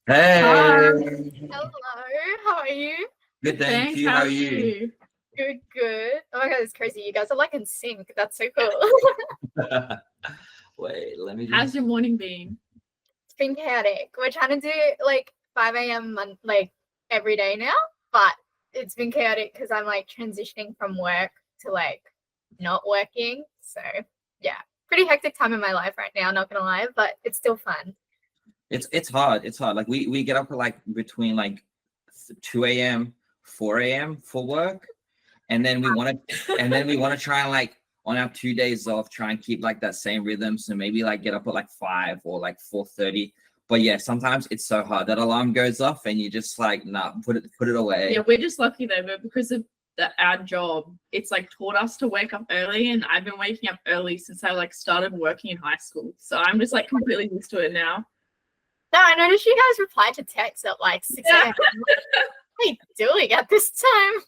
Hi. Hey, Hello, how are you? good, thank Thanks. you. How How are are you? you? Good, good. Oh my god, it's crazy. You guys are like in sync. That's so cool. Wait, let me How's just. your morning been? It's been chaotic. We're trying to do like 5 a.m. Like every day now, but it's been chaotic because I'm like transitioning from work to like not working. So yeah, pretty hectic time in my life right now, not gonna lie, but it's still fun. It's hard. It's hard. Like we get up at like between like 2 a.m., 4 a.m. for work, and then we want to try and like on our 2 days off, try and keep like that same rhythm. So maybe like get up at like 5 or like 4:30. But yeah, sometimes it's so hard. That alarm goes off and you just like, nah, put it Yeah, away. we're just lucky though, but because of our job, it's like taught us to wake up early, and I've been waking up early since I like started working in high school. So I'm just like completely used to it now. No, I noticed you guys replied to text at like 6 Yeah. a.m. What are you doing at this time?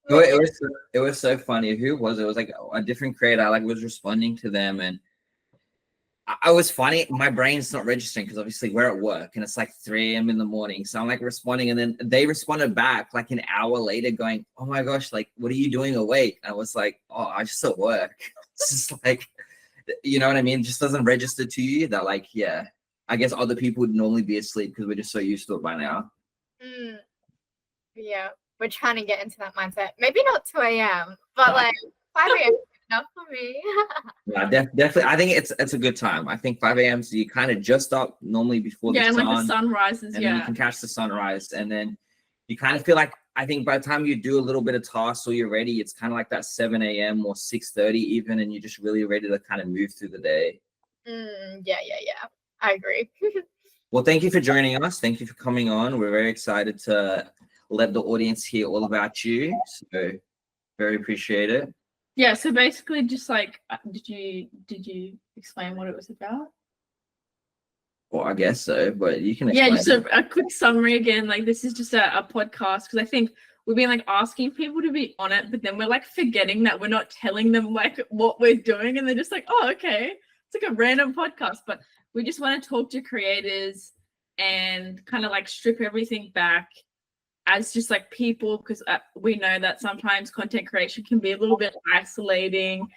It was so funny. Who was it? It was like a different creator. I like was responding to them, and I was funny. My brain's not registering because obviously we're at work and it's like 3 a.m. in the morning. So I'm like responding, and then they responded back like an hour later, going, "Oh my gosh, like what are you doing awake?" And I was like, "Oh, I just at work." It's just like, you know what I mean? It just doesn't register to you that like, yeah. I guess other people would normally be asleep because we're just so used to it by now. Mm, yeah, we're trying to get into that mindset. Maybe not 2 a.m., but Nah, like 5 a.m. is enough for me. nah, definitely. I think it's a good time. I think 5 a.m. So you kind of just up normally before the Yeah, and like the sun. sun rises, And then you yeah. can catch the sunrise, and then you kind of feel like, I think by the time you do a little bit of tasks or you're ready, it's kind of like that 7 a.m. or 6:30 even, and you're just really ready to kind of move through the day. Yeah. I agree. Well, thank you for joining us. Thank you for coming on. We're very excited to let the audience hear all about you. So very appreciate it. Yeah, so basically just like did you explain what it was about? Well, I guess so, but you can Yeah, explain just it. a quick summary again. Like this is just a podcast because I think we've been like asking people to be on it, but then we're like forgetting that we're not telling them like what we're doing, and they're just like, oh, okay, it's like a random podcast. But we just want to talk to creators and kind of like strip everything back as just like people because we know that sometimes content creation can be a little bit isolating,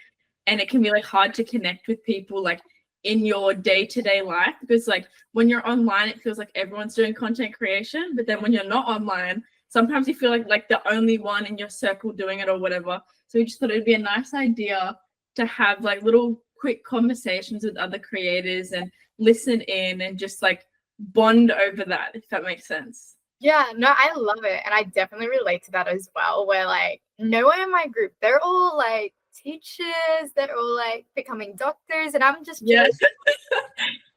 and it can be like hard to connect with people like in your day-to-day life because like when you're online it feels like everyone's doing content creation, but then when you're not online sometimes you feel like the only one in your circle doing it or whatever. So we just thought it'd be a nice idea to have like little quick conversations with other creators and listen in and just like bond over that, if that makes sense. Yeah, no, I love it. And I definitely relate to that as well, where like no one in my group, they're all like teachers, they're all like becoming doctors, and I'm just Yeah. doing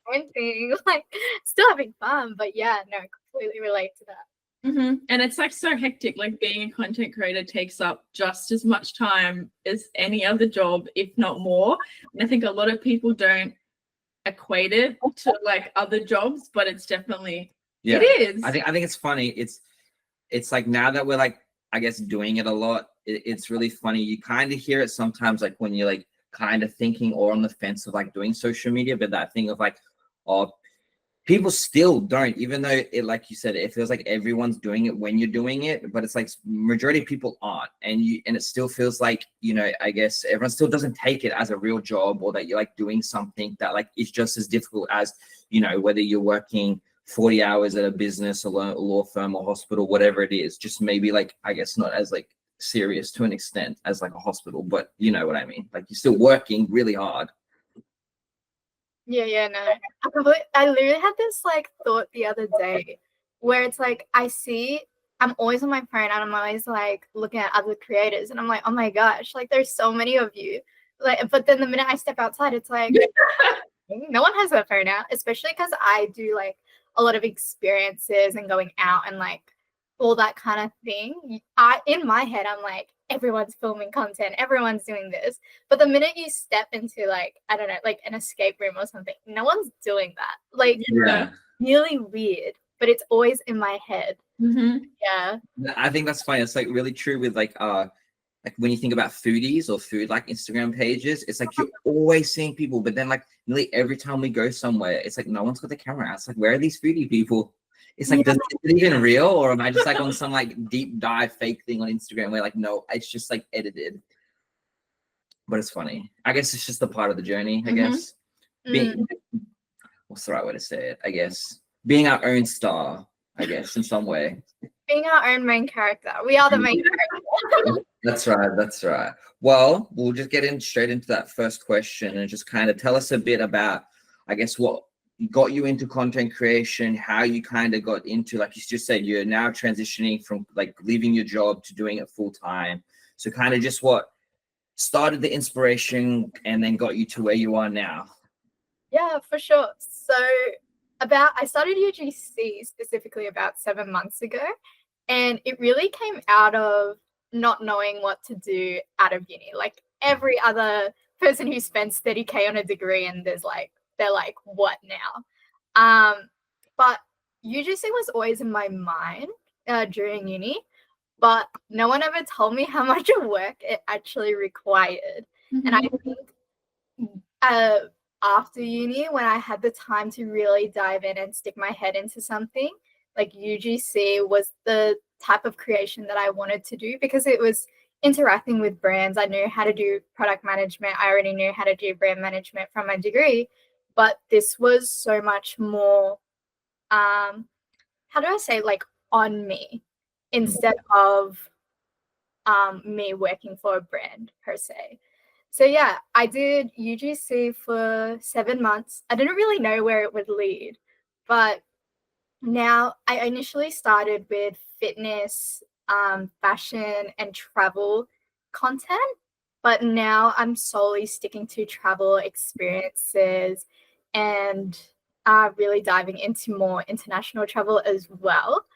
my own thing, like still having fun. But yeah, no, completely relate to that. And it's like so hectic. Like being a content creator takes up just as much time as any other job, if not more. And I think a lot of people don't equate it to like other jobs, but it's definitely it Yeah, is. I think it's funny. It's like now that we're like, I guess, doing it a lot, it's really funny. You kind of hear it sometimes, like when you're like kind of thinking or on the fence of like doing social media, but that thing of like, oh, people still don't, even though it, like you said, it feels like everyone's doing it when you're doing it, but it's like majority of people aren't, and it still feels like, I guess everyone still doesn't take it as a real job, or that you're like doing something that like is just as difficult as, whether you're working 40 hours at a business, a law firm or hospital, whatever it is, just maybe like, I guess not as like serious to an extent as like a hospital, but you know what I mean? Like you're still working really hard. Yeah, no. I literally had this like thought the other day where it's like I'm always on my phone and I'm always like looking at other creators and I'm like, oh my gosh, like there's so many of you. Like, but then the minute I step outside, it's like no one has their phone out, especially because I do like a lot of experiences and going out and like all that kind of thing. In my head, I'm like, everyone's filming content, everyone's doing this. But the minute you step into like, I don't know, like an escape room or something, no one's doing that. Like, Yeah. really weird, but it's always in my head. Yeah. I think that's funny. It's like really true with like when you think about foodies or food like Instagram pages, it's like you're always seeing people, but then like nearly every time we go somewhere, it's like no one's got the camera out. It's like, where are these foodie people? It's like, Yeah. is it even real, or am I just like on some like deep dive fake thing on Instagram where like, no, it's just like edited? But it's funny. I guess it's just a part of the journey. I Mhm. guess being, what's the right way to say it? I guess being our own star. I guess in some way. Being our own main character. We are the main character. That's right. That's right. Well, we'll just get in straight into that first question and just kind of tell us a bit about, I guess, what got you into content creation, how you kind of got into, like you just said, you're now transitioning from like leaving your job to doing it full time. So kind of just what started the inspiration and then got you to where you are now. Yeah, for sure. So I started UGC specifically about 7 months ago, and it really came out of not knowing what to do out of uni. Like every other person who spends 30K on a degree and they're like, what now? But UGC was always in my mind during uni, but no one ever told me how much work it actually required. And I think after uni, when I had the time to really dive in and stick my head into something, like UGC was the type of creation that I wanted to do because it was interacting with brands. I knew how to do product management. I already knew how to do brand management from my degree, but this was so much more, how do I say, like on me instead of me working for a brand per se. So yeah, I did UGC for 7 months. I didn't really know where it would lead, but now I initially started with fitness, fashion, and travel content, but now I'm solely sticking to travel experiences and really diving into more international travel as well.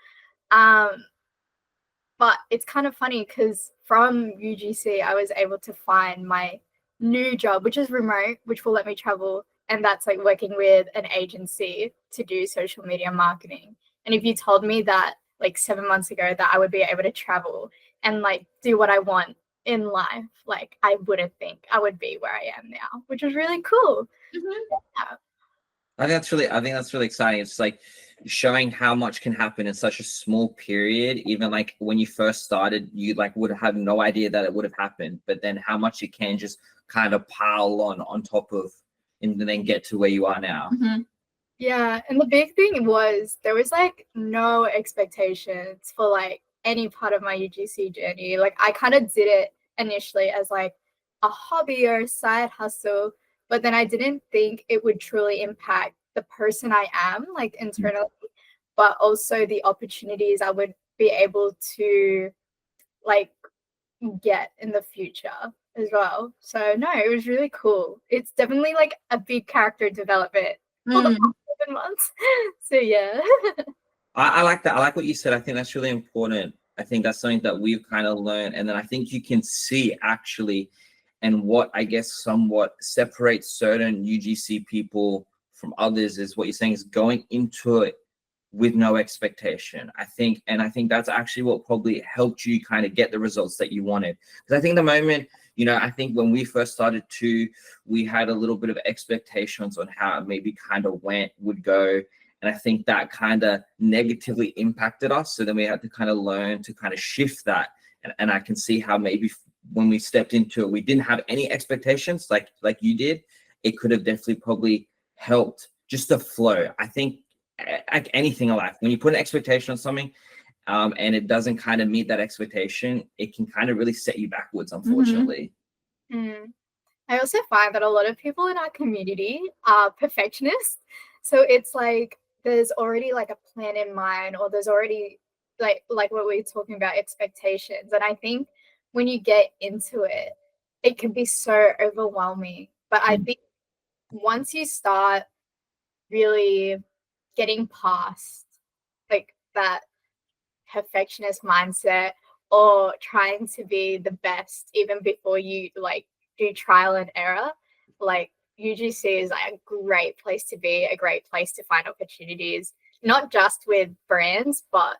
But it's kind of funny because from UGC, I was able to find my new job, which is remote, which will let me travel. And that's like working with an agency to do social media marketing. And if you told me that like 7 months ago that I would be able to travel and like do what I want in life, like I wouldn't think I would be where I am now, which was really cool. Yeah. I think that's really exciting. It's like showing how much can happen in such a small period. Even like when you first started, you like would have no idea that it would have happened, but then how much it can just kind of pile on top of and then get to where you are now. Yeah, and the big thing was there was like no expectations for like any part of my UGC journey. Like I kind of did it initially as like a hobby or a side hustle, but then I didn't think it would truly impact the person I am, like internally, but also the opportunities I would be able to like get in the future as well. So no, it was really cool. It's definitely like a big character development for the past 7 months. So yeah. I like that. I like what you said. I think that's really important. I think that's something that we've kind of learned. And then I think you can see actually, and what I guess somewhat separates certain UGC people from others is what you're saying is going into it with no expectation. I think that's actually what probably helped you kind of get the results that you wanted. Because I think the moment, I think when we first started to, we had a little bit of expectations on how it maybe kind of would go. And I think that kind of negatively impacted us. So then we had to kind of learn to kind of shift that. And I can see how maybe when we stepped into it, we didn't have any expectations like you did. It could have definitely probably helped just the flow. I think like anything in life, when you put an expectation on something and it doesn't kind of meet that expectation, it can kind of really set you backwards, unfortunately. I also find that a lot of people in our community are perfectionists. So it's like there's already like a plan in mind, or there's already like what we're talking about, expectations. And I think when you get into it, it can be so overwhelming. But I think once you start really getting past like that perfectionist mindset or trying to be the best even before you like do trial and error, like UGC is like a great place to be, a great place to find opportunities, not just with brands, but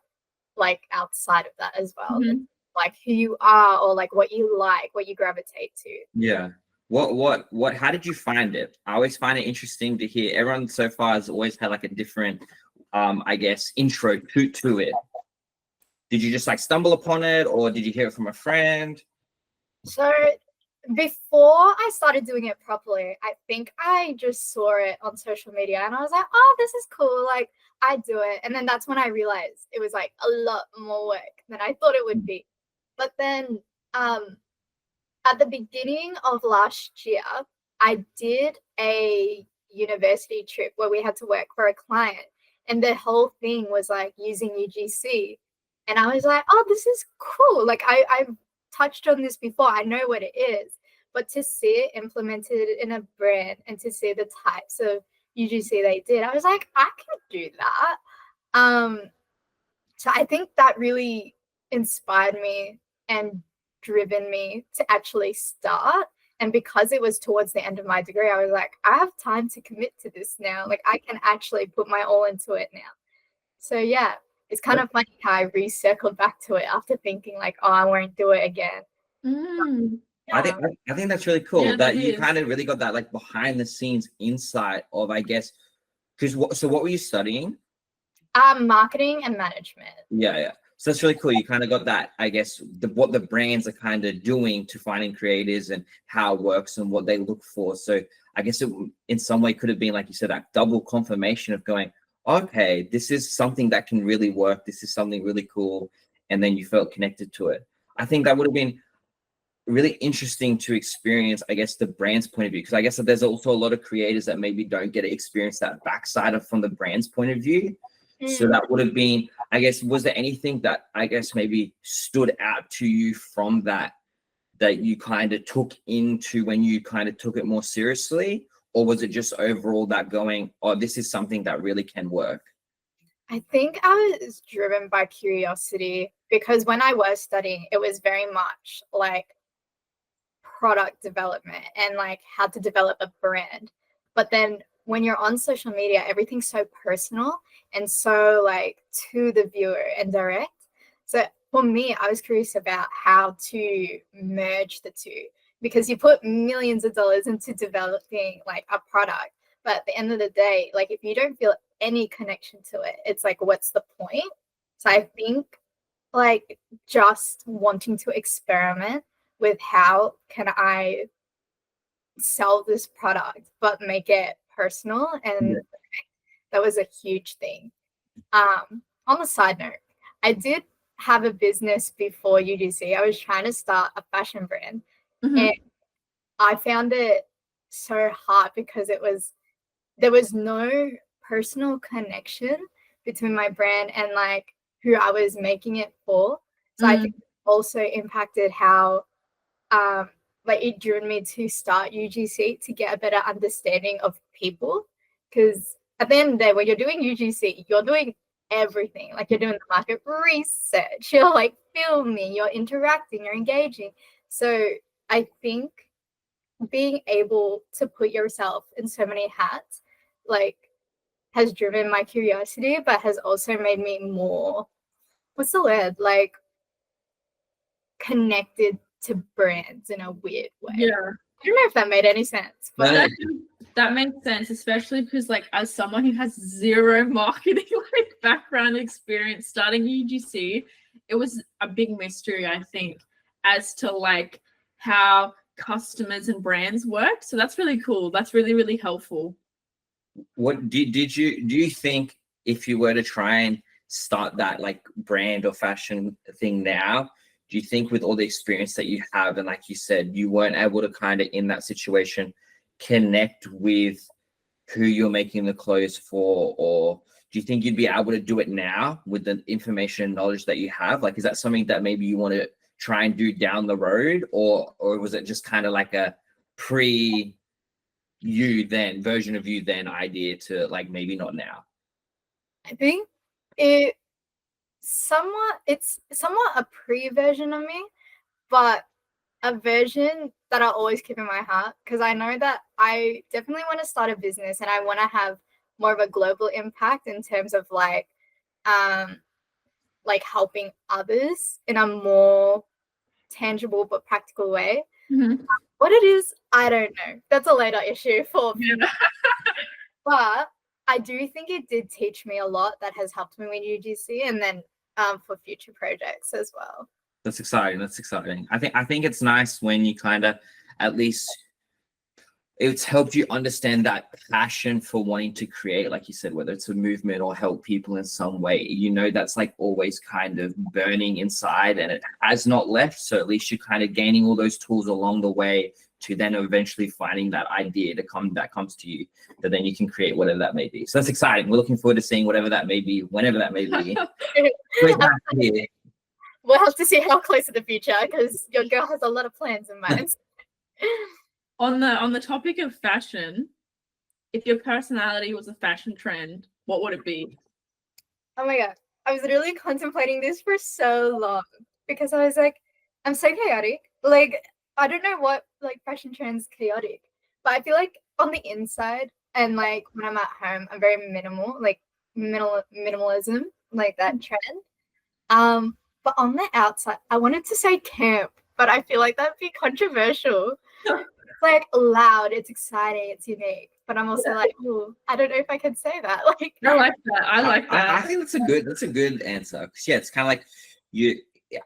like outside of that as well. Like who you are, or like what you like, what you gravitate to. Yeah. How did you find it? I always find it interesting to hear. Everyone so far has always had like a different I guess intro to it? Did you just like stumble upon it, or did you hear it from a friend? So before I started doing it properly, I think I just saw it on social media and I was like, oh, this is cool. Like, I do it. And then that's when I realized it was like a lot more work than I thought it would be. But then at the beginning of last year, I did a university trip where we had to work for a client, and the whole thing was like using UGC. And I was like, oh, this is cool. Like, I've touched on this before, I know what it is. But to see it implemented in a brand and to see the types of UGC they did, I was like, I can do that. So I think that really inspired me and driven me to actually start. And because it was towards the end of my degree, I was like, I have time to commit to this now. Like, I can actually put my all into it now. So yeah, it's kind of funny how I recircled back to it after thinking like, oh, I won't do it again. I think that's really cool Yeah, that that you is. kind of really got that like behind the scenes insight of, I guess, because what were you studying? Marketing and management. Yeah. So that's really cool. You kind of got that, I guess, what the brands are kind of doing to finding creators and how it works and what they look for. So I guess it in some way could have been, like you said, that double confirmation of going, okay, this is something that can really work. This is something really cool. And then you felt connected to it. I think that would have been really interesting to experience, I guess, the brand's point of view. Because I guess that there's also a lot of creators that maybe don't get to experience that backside of from the brand's point of view. So that would have been, I guess, was there anything that I guess maybe stood out to you from that you kind of took into when you kind of took it more seriously? Or was it just overall that going, oh, this is something that really can work? I think I was driven by curiosity because when I was studying, it was very much like product development and like how to develop a brand. But then when you're on social media, everything's so personal and so like to the viewer and direct. So for me, I was curious about how to merge the two because you put millions of dollars into developing like a product. But at the end of the day, like if you don't feel any connection to it, it's like, what's the point? So I think like just wanting to experiment with how can I sell this product but make it personal, and that was a huge thing. On the side note, I did have a business before UGC. I was trying to start a fashion brand, and I found it so hard because there was no personal connection between my brand and like who I was making it for. So I think it also impacted how like it drew me to start UGC to get a better understanding of people. Because at the end of the day, when you're doing UGC, you're doing everything. Like you're doing the market research, you're like filming, you're interacting, you're engaging. So I think being able to put yourself in so many hats, like, has driven my curiosity, but has also made me more, what's the word? Like connected to brands in a weird way. Yeah. I don't know if that made any sense, but that makes sense, especially because like as someone who has zero marketing like background experience starting UGC, it was a big mystery, I think, as to like how customers and brands work. So that's really cool. That's really, really helpful. What do you think if you were to try and start that like brand or fashion thing now, do you think with all the experience that you have, and like you said, you weren't able to kind of in that situation connect with who you're making the clothes for, or do you think you'd be able to do it now with the information and knowledge that you have? Like, is that something that maybe you want to try and do down the road, or was it just kind of like a version of you then idea to like maybe not now? I think it's somewhat a pre-version of me, but a version that I always keep in my heart, because I know that I definitely want to start a business and I want to have more of a global impact in terms of like helping others in a more tangible but practical way. What it is, I don't know. That's a later issue for me. But I do think it did teach me a lot that has helped me with UGC, and then for future projects as well. That's exciting. That's exciting. I think it's nice when you kind of at least it's helped you understand that passion for wanting to create, like you said, whether it's a movement or help people in some way, you know, that's like always kind of burning inside and it has not left. So at least you're kind of gaining all those tools along the way to then eventually finding that idea that comes to you, that then you can create whatever that may be. So that's exciting. We're looking forward to seeing whatever that may be, whenever that may be. Great to have you here. We'll have to see how close to the future, because your girl has a lot of plans in mind. On the topic of fashion, if your personality was a fashion trend, what would it be? Oh my god, I was literally contemplating this for so long, because I was like, I'm so chaotic. Like, I don't know what like fashion trends chaotic, but I feel like on the inside and like when I'm at home, I'm very minimal, like minimalism, like that trend. But on the outside, I wanted to say camp, but I feel like that'd be controversial. Like loud, it's exciting, it's unique. But I'm also like, oh, I don't know if I can say that. Like, I like that. I like that. I think that's a good answer. 'Cause, yeah, it's kind of like you.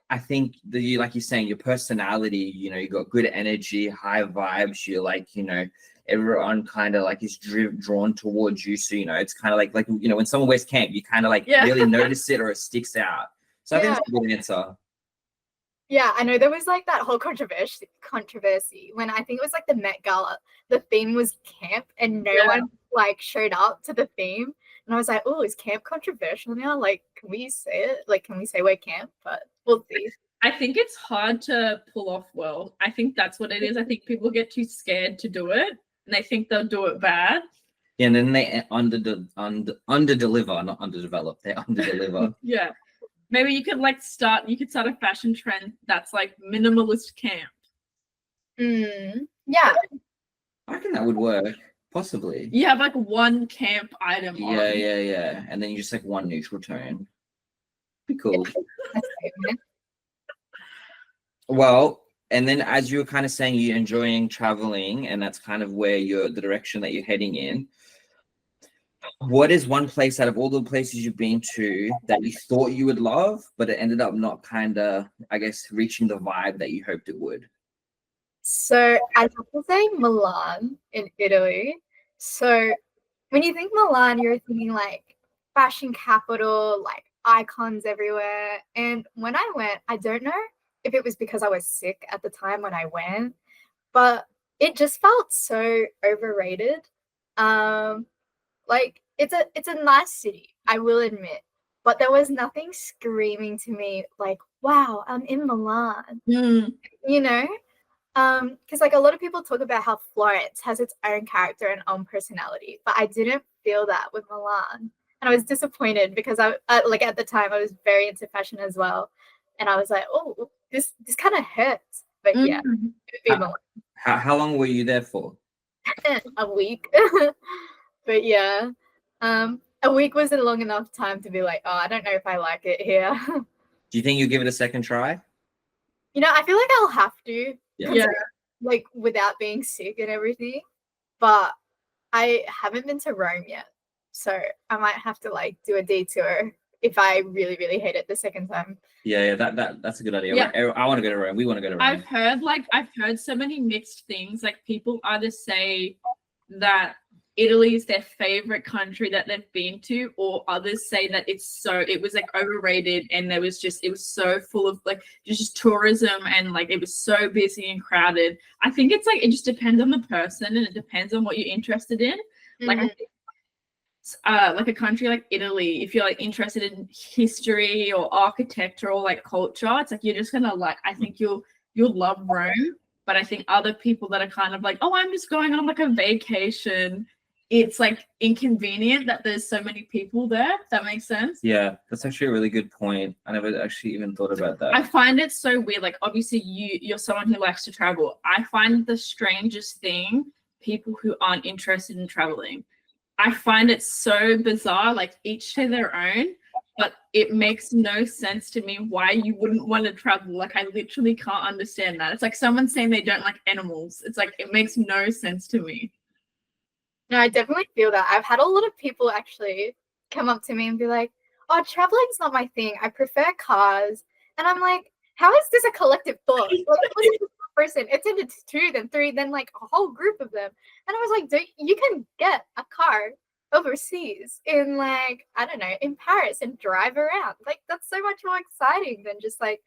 I think like you're saying, your personality. You know, you got good energy, high vibes. You're like, you know, everyone kind of like is drawn towards you. So you know, it's kind of like you know, when someone wears camp, you kind of like really notice it or it sticks out. So I think that's a good answer. Yeah, I know there was like that whole controversy when I think it was like the Met Gala. The theme was camp, and no one like showed up to the theme. And I was like, oh, is camp controversial now? Like, can we say it? Like, can we say we're camp? But we'll see. I think it's hard to pull off well. I think that's what it is. I think people get too scared to do it, and they think they'll do it bad. Yeah, and then they under deliver, not underdevelop. They under deliver. Yeah. Maybe you could start a fashion trend that's like minimalist camp. Yeah. I reckon that would work, possibly. You have like one camp item on. Yeah. And then you just like one neutral tone. Be cool. Well, and then as you were kind of saying, you're enjoying traveling, and that's kind of where the direction that you're heading in. What is one place out of all the places you've been to that you thought you would love, but it ended up not kind of, I guess, reaching the vibe that you hoped it would? So I'd have to say Milan in Italy. So when you think Milan, you're thinking like fashion capital, like icons everywhere. And when I went, I don't know if it was because I was sick at the time when I went, but it just felt so overrated. Like it's a nice city, I will admit, but there was nothing screaming to me like, wow, I'm in Milan. You know? Because like a lot of people talk about how Florence has its own character and own personality, but I didn't feel that with Milan. And I was disappointed because I like at the time I was very into fashion as well. And I was like, oh, this kind of hurts. But yeah, it would be Milan. How long were you there for? A week. But yeah, a week wasn't long enough time to be like, oh, I don't know if I like it here. Do you think you'll give it a second try? You know, I feel like I'll have to. Yeah. Like without being sick and everything. But I haven't been to Rome yet. So I might have to like do a detour if I really, really hate it the second time. Yeah, that's a good idea. Yeah. I want to go to Rome. We want to go to Rome. I've heard so many mixed things. Like people either say that Italy is their favorite country that they've been to, or others say that it was like overrated and it was so full of like just tourism and like it was so busy and crowded. I think it's like it just depends on the person and it depends on what you're interested in. Like I think like a country like Italy, if you're like interested in history or architecture or like culture, it's like you're just gonna like, I think you'll love Rome. But I think other people that are kind of like, oh, I'm just going on like a vacation, it's like inconvenient that there's so many people there. If that makes sense. Yeah, that's actually a really good point. I never actually even thought about that. I find it so weird. Like obviously you're someone who likes to travel. I find the strangest thing people who aren't interested in traveling. I find it so bizarre, like each to their own, but it makes no sense to me why you wouldn't want to travel. Like I literally can't understand that. It's like someone saying they don't like animals. It's like it makes no sense to me. No, I definitely feel that. I've had a lot of people actually come up to me and be like, "Oh, traveling's not my thing. I prefer cars." And I'm like, "How is this a collective thought? Like, it wasn't just one person. It's into two, then three, then like a whole group of them." And I was like, You can get a car overseas in like I don't know in Paris and drive around. Like that's so much more exciting than just like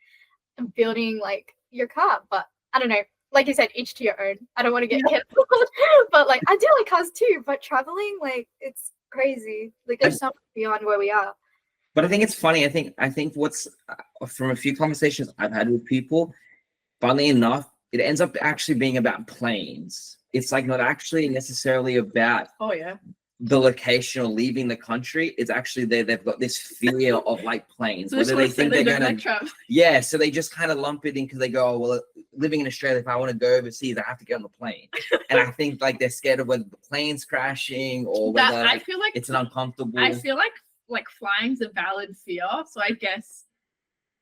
building like your car." But I don't know. Like you said, each to your own. I don't want to get canceled, but like I do like cars too. But traveling, like it's crazy. Like there's so much beyond where we are. But I think it's funny. I think what's from a few conversations I've had with people, funnily enough, it ends up actually being about planes. It's like not actually necessarily about Oh yeah. the location or leaving the country. It's actually they've got this fear of like planes. So that's Whether what I they said, think they they're don't gonna, like travel. yeah, so they just kind of lump it in because they go, oh, well, living in Australia, if I want to go overseas, I have to get on the plane. And I think like they're scared of whether the plane's crashing or whether That I like, feel like it's an uncomfortable. I feel like flying's a valid fear. So I guess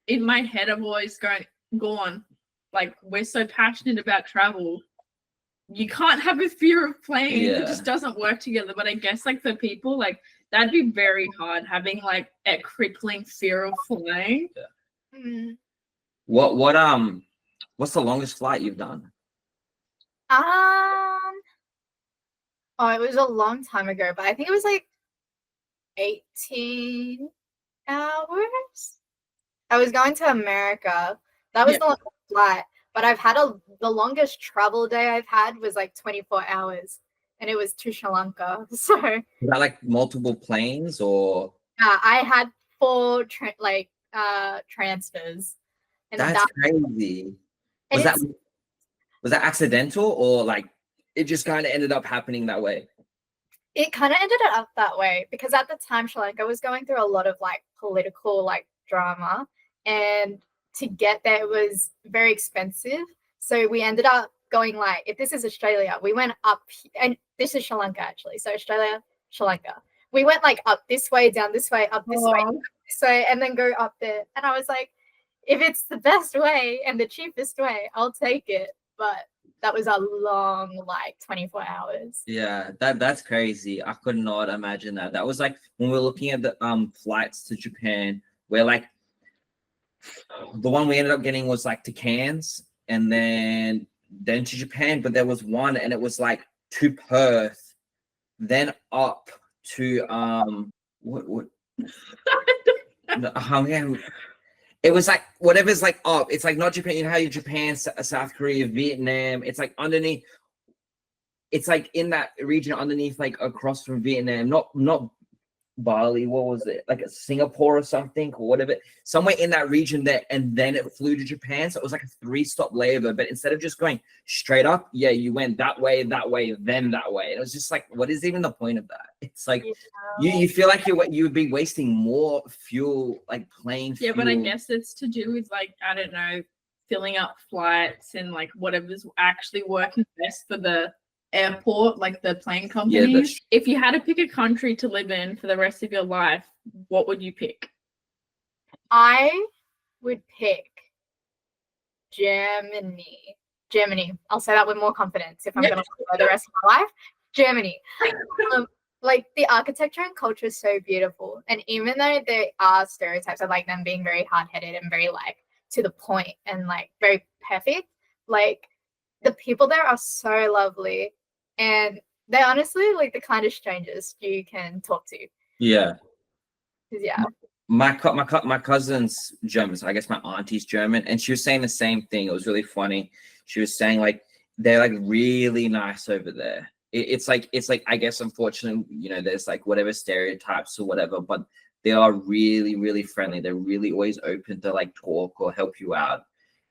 in my head I've always gone like we're so passionate about travel. You can't have a fear of planes. Yeah. It just doesn't work together. But I guess like for people, like that'd be very hard having like a crippling fear of flying. Mm. What's the longest flight you've done? Oh, it was a long time ago, but I think it was like 18 hours. I was going to America. That was Yeah. the longest flight, but I've had the longest travel day I've had was like 24 hours, and it was to Sri Lanka. So Was that like multiple planes or? I had four transfers, and That's crazy. and Was that it's was that accidental or like it just kind of ended up happening that way? it kind of ended up that way because at the time Sri Lanka was going through a lot of like political like drama, and to get there was very expensive. So we ended up going like, if this is Australia, we went up, and this is Sri Lanka actually. So Australia, Sri Lanka. We went like up this way, down this way, up this way, Oh. this way, and then go up there. And I was like, if it's the best way and the cheapest way, I'll take it. But that was a long, like 24 hours. Yeah, that's crazy. I could not imagine that. That was like when we were looking at the flights to Japan, where like the one we ended up getting was like to Cairns and then to Japan, but there was one and it was like to Perth, then up to what yeah, it was like whatever's like up. It's like not Japan. You know how you Japan, South Korea, Vietnam. It's like underneath. It's like in that region underneath, like across from Vietnam. Not Bali. What was it? Like a Singapore or something or whatever. Somewhere in that region there, and then it flew to Japan. So it was like a 3-stop layover. But instead of just going straight up, yeah, you went that way, then that way. It was just like, what is even the point of that? It's like you feel like you would be wasting more fuel, like plane fuel. Yeah, but I guess it's to do with like, I don't know, filling up flights and like whatever's actually working best for the airport, like the plane companies. If you had to pick a country to live in for the rest of your life, what would you pick? I would pick Germany. I'll say that with more confidence if I'm going to live the rest of my life. Germany. Like the architecture and culture is so beautiful. And even though there are stereotypes of like them being very hard-headed and very like to the point and like very perfect, like the people there are so lovely. And they're honestly like the kind of strangers you can talk to. Yeah. Yeah. My cousin's German, so I guess my auntie's German, and she was saying the same thing. It was really funny. She was saying like they're like really nice over there. It's like I guess unfortunately, you know, there's like whatever stereotypes or whatever, but they are really, really friendly. They're really always open to like talk or help you out.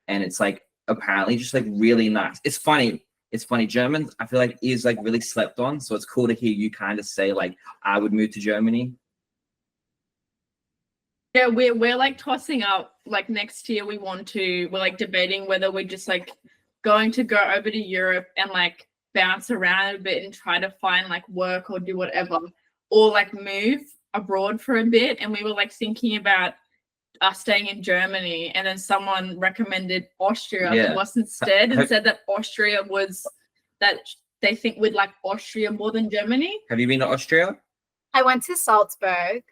And it's like apparently just like really nice. It's funny. German, I feel like, is like really slept on. So it's cool to hear you kind of say like I would move to Germany. Yeah, we're like tossing up like next year we're like debating whether we're just like going to go over to Europe and like bounce around a bit and try to find like work or do whatever, or like move abroad for a bit. And we were like thinking about us staying in Germany, and then someone recommended Austria to us instead and said that Austria was that they think we'd like Austria more than Germany. Have you been to Austria? I went to Salzburg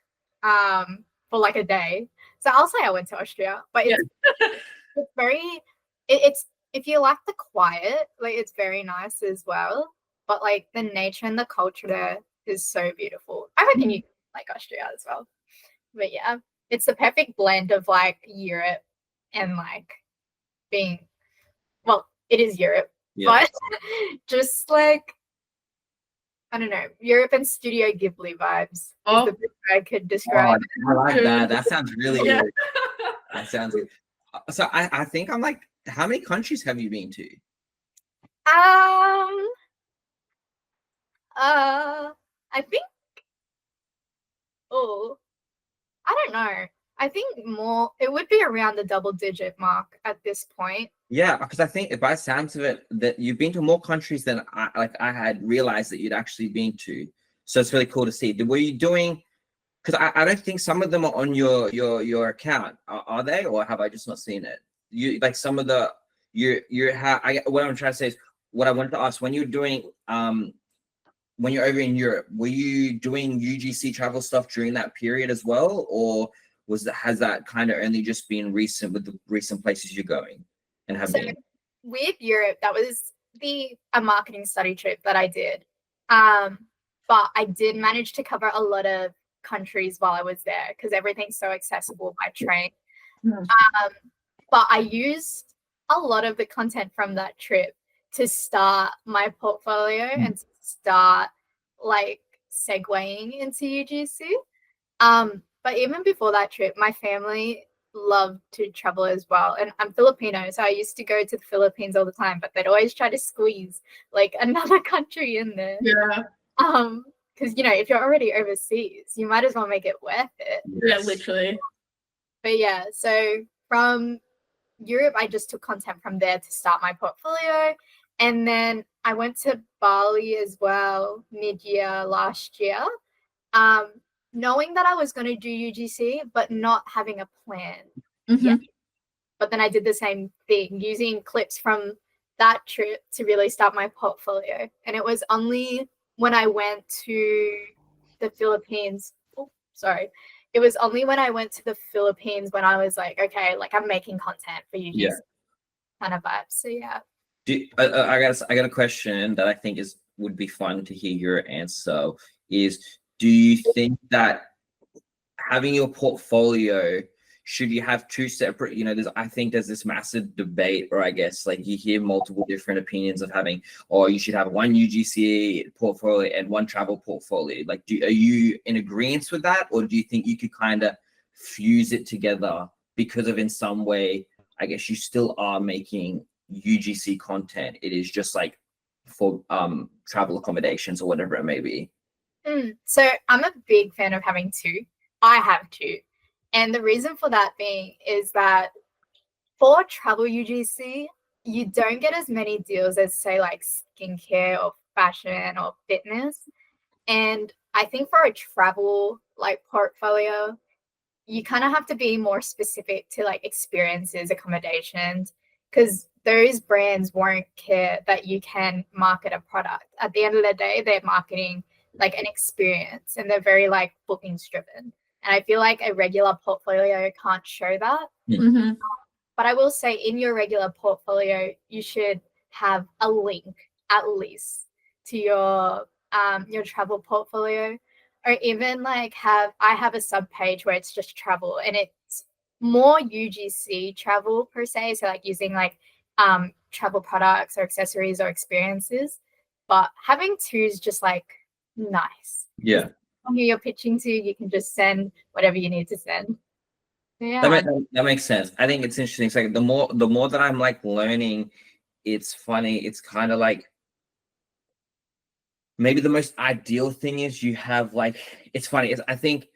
for like a day. So I'll say I went to Austria, but it's it's very it's if you like the quiet, like it's very nice as well. But like the nature and the culture there is so beautiful. I reckon you like Austria as well. But yeah, it's the perfect blend of like Europe and like being well, it is Europe, Yeah. but just like I don't know, Europe and Studio Ghibli vibes is Oh. the best way I could Oh, describe. I like that. That sounds really Yeah. good. That sounds good. So I think I'm like, how many countries have you been to? I think oh, I don't know. I think more it would be around the double digit mark at this point. Yeah, because I think by the sounds of it, that you've been to more countries than I had realized that you'd actually been to. So it's really cool to see. Were you doing? Because I don't think some of them are on your account. Are they, or have I just not seen it? You like some of the what I'm trying to say is what I wanted to ask when you're doing when you're over in Europe, were you doing UGC travel stuff during that period as well, or has that kind of only just been recent with the recent places you're going and have So been? with Europe, that was a marketing study trip that I did. But I did manage to cover a lot of countries while I was there because everything's so accessible by train. Mm. But I used a lot of the content from that trip to start my portfolio and to start like segueing into UGC. But even before that trip, my family loved to travel as well. And I'm Filipino, so I used to go to the Philippines all the time, but they'd always try to squeeze like another country in there. Yeah. Because if you're already overseas, you might as well make it worth it. Yeah, literally. But yeah, so from Europe, I just took content from there to start my portfolio. And then I went to Bali as well mid-year last year, knowing that I was going to do UGC, but not having a plan yet. But then I did the same thing, using clips from that trip to really start my portfolio. And it was only when I went to the Philippines. It was only when I went to the Philippines when I was like, okay, like I'm making content for UGC kind of vibes. So yeah. I got a question that I think would be fun to hear your answer. Do you think that having your portfolio, should you have two separate, I think there's this massive debate, or I guess like you hear multiple different opinions of having, or you should have one UGC portfolio and one travel portfolio. Like, are you in agreement with that? Or do you think you could kind of fuse it together because of in some way, I guess you still are making UGC content. It is just like for travel accommodations or whatever it may be. So I'm a big fan of having two. I have two. And the reason for that being is that for travel UGC, you don't get as many deals as say like skincare or fashion or fitness. And I think for a travel like portfolio, you kind of have to be more specific to like experiences, accommodations, because those brands won't care that you can market a product. At the end of the day, they're marketing like an experience and they're very like bookings driven. And I feel like a regular portfolio can't show that. Mm-hmm. But I will say in your regular portfolio, you should have a link at least to your travel portfolio, or even like I have a sub page where it's just travel and it's more UGC travel per se. So like using like travel products or accessories or experiences, but having two is just like nice. Yeah. Who you're pitching to, you can just send whatever you need to send. Yeah, that makes sense. I think it's interesting. It's like the more that I'm like learning, it's funny. It's kind of like maybe the most ideal thing is you have like, it's funny. I think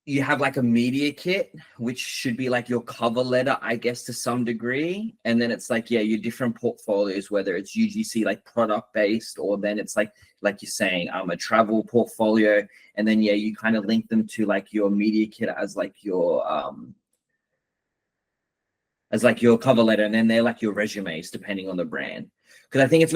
you have like a media kit, which should be like your cover letter, I guess, to some degree. And then it's like, your different portfolios, whether it's UGC like product based, or then it's like you're saying, a travel portfolio. And then, you kind of link them to like your media kit as like your, as like your cover letter, and then they're like your resumes, depending on the brand. Because I think it's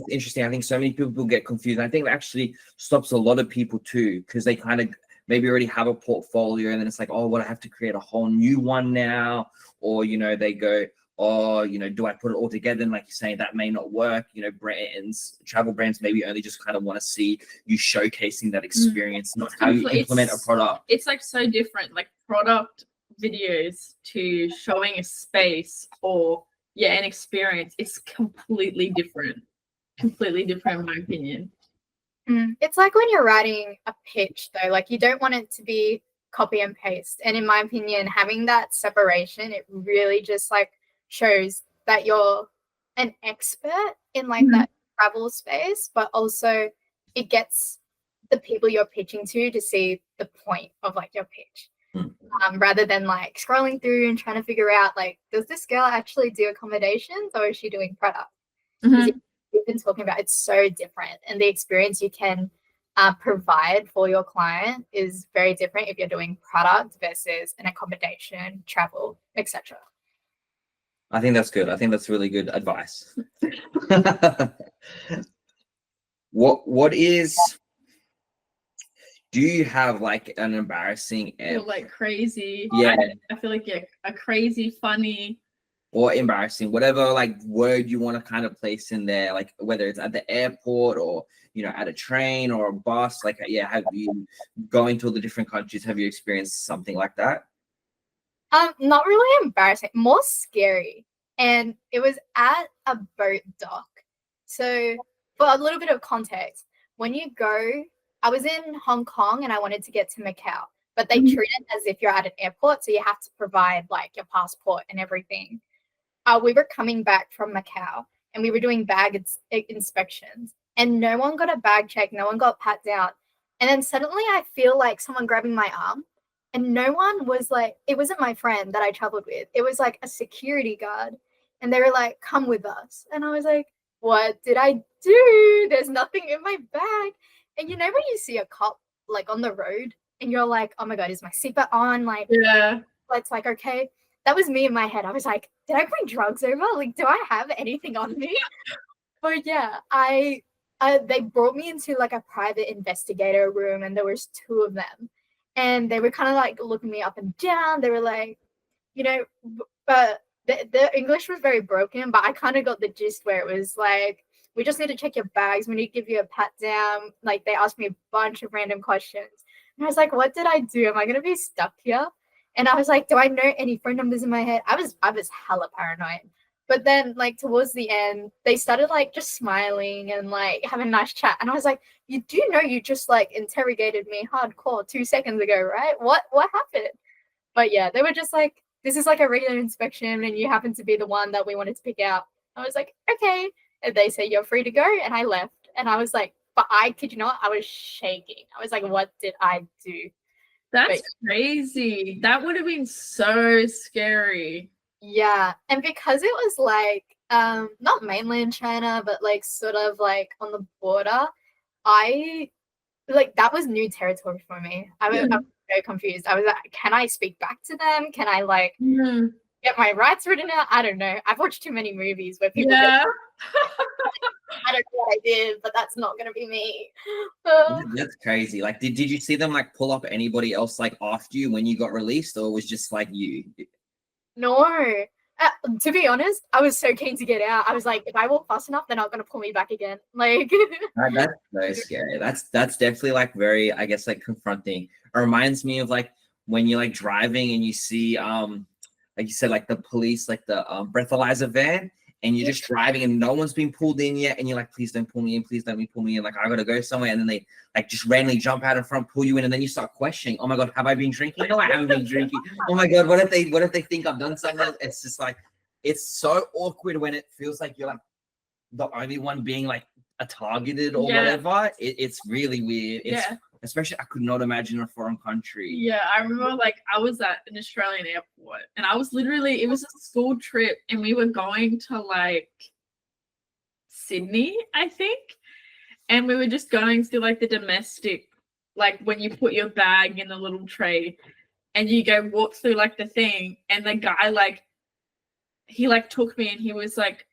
interesting. I think so many people get confused. I think it actually stops a lot of people too, because they kind of maybe already have a portfolio, and then it's like, oh, what, I have to create a whole new one now, or they go, oh, do I put it all together? And like you're saying, that may not work. Travel brands maybe only just kind of want to see you showcasing that experience, not how you implement a product. It's like so different, like product videos to showing a space or an experience. It's completely different in my opinion. It's like when you're writing a pitch though, like you don't want it to be copy and paste. And in my opinion, having that separation, it really just like shows that you're an expert in like that travel space, but also it gets the people you're pitching to see the point of like your pitch. Rather than like scrolling through and trying to figure out like, does this girl actually do accommodations or is she doing product? We've been talking about, it's so different, and the experience you can provide for your client is very different if you're doing product versus an accommodation, travel, etc. I think that's good. I think that's really good advice. Do you have like an embarrassing like crazy? Yeah. I feel like a crazy, funny, or embarrassing, whatever like word you want to kind of place in there, like whether it's at the airport or at a train or a bus. Like, have you going to all the different countries? Have you experienced something like that? Not really embarrassing, more scary. And it was at a boat dock. So for a little bit of context, when you go, I was in Hong Kong and I wanted to get to Macau, but they treat it as if you're at an airport. So you have to provide like your passport and everything. We were coming back from Macau and we were doing bag inspections, and no one got a bag check. No one got pat down. And then suddenly I feel like someone grabbing my arm, and no one was like, it wasn't my friend that I traveled with. It was like a security guard. And they were like, come with us. And I was like, what did I do? There's nothing in my bag. And when you see a cop like on the road and you're like, oh my God, is my seatbelt on? Like, it's like, okay. That was me in my head. I was like, did I bring drugs over? Like, do I have anything on me? But yeah, they brought me into like a private investigator room, and there was 2 of them. And they were kind of like looking me up and down. They were like, but the English was very broken, but I kind of got the gist where it was like, we just need to check your bags. We need to give you a pat down. Like, they asked me a bunch of random questions. And I was like, what did I do? Am I going to be stuck here? And I was like, do I know any phone numbers in my head? I was hella paranoid. But then like towards the end, they started like just smiling and like having a nice chat. And I was like, you do know you just like interrogated me hardcore 2 seconds ago, right? What happened? But yeah, they were just like, this is like a regular inspection and you happen to be the one that we wanted to pick out. I was like, okay. And they said, you're free to go. And I left. And I was like, but I kid you not, I was shaking. I was like, what did I do? That's crazy. That would have been so scary. Yeah. And because it was like, not mainland China, but like sort of like on the border, that was new territory for me. I was very confused. I was like, can I speak back to them? Can I like get my rights written out? I don't know. I've watched too many movies where people I don't know what I did, but that's not gonna be me. That's crazy. Like, did you see them like pull up anybody else like after you when you got released, or was just like you? No. To be honest, I was so keen to get out. I was like, if I walk fast enough, they're not gonna pull me back again. Like that's so scary. That's definitely like very, I guess, like confronting. It reminds me of like when you're like driving and you see like you said, like the police, like the breathalyzer van, and you're just driving and no one's been pulled in yet, and you're like, please don't pull me in, please let me pull me in, like I gotta go somewhere. And then they like just randomly jump out in front, pull you in, and then you start questioning, oh my God, have I been drinking? No, I haven't been drinking. Oh my God, what if they think I've done something? It's just like, it's so awkward when it feels like you're like the only one being like targeted or whatever. It's really weird. Especially, I could not imagine a foreign country. Yeah, I remember like I was at an Australian airport and I was literally, it was a school trip and we were going to like Sydney, I think. And we were just going to like the domestic, like when you put your bag in the little tray and you go walk through like the thing, and the guy like he like took me and he was like,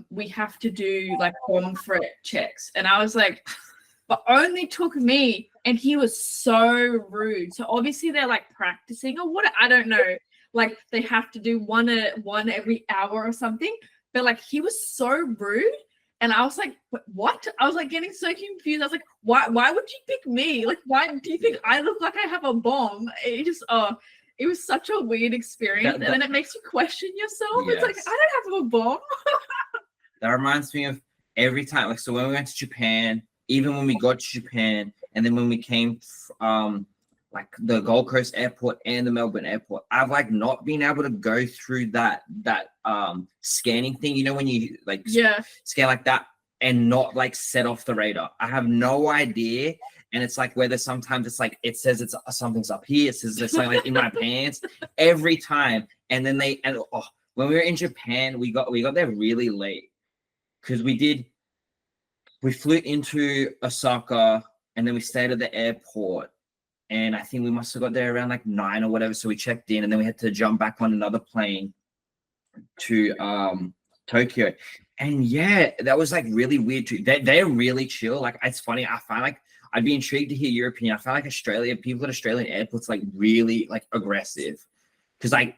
we have to do like bomb threat checks. And I was like, but only took me, and he was so rude. So obviously they're like practicing or what, I don't know. Like they have to do one every hour or something. But like he was so rude. And I was like, what? I was like getting so confused. I was like, why would you pick me? Like, why do you think I look like I have a bomb? It just, it was such a weird experience. And then it makes you question yourself. It's like, Yes. I don't have a bomb. That reminds me of every time, like, so when we went to Japan, even when we got to Japan, and then when we came, like the Gold Coast airport and the Melbourne airport, I've like not been able to go through that scanning thing. You know, when you like Yeah. scan like that and not like set off the radar. I have no idea. And it's like whether sometimes it's like it says it's something's up here, it says there's something like in my pants every time. And then when we were in Japan, we got there really late because we flew into Osaka and then we stayed at the airport. And I think we must have got there around like 9 or whatever. So we checked in and then we had to jump back on another plane to Tokyo. And yeah, that was like really weird too. They're really chill. Like it's funny. I find like I'd be intrigued to hear your opinion. I find like people at Australian airports like really like aggressive. Because like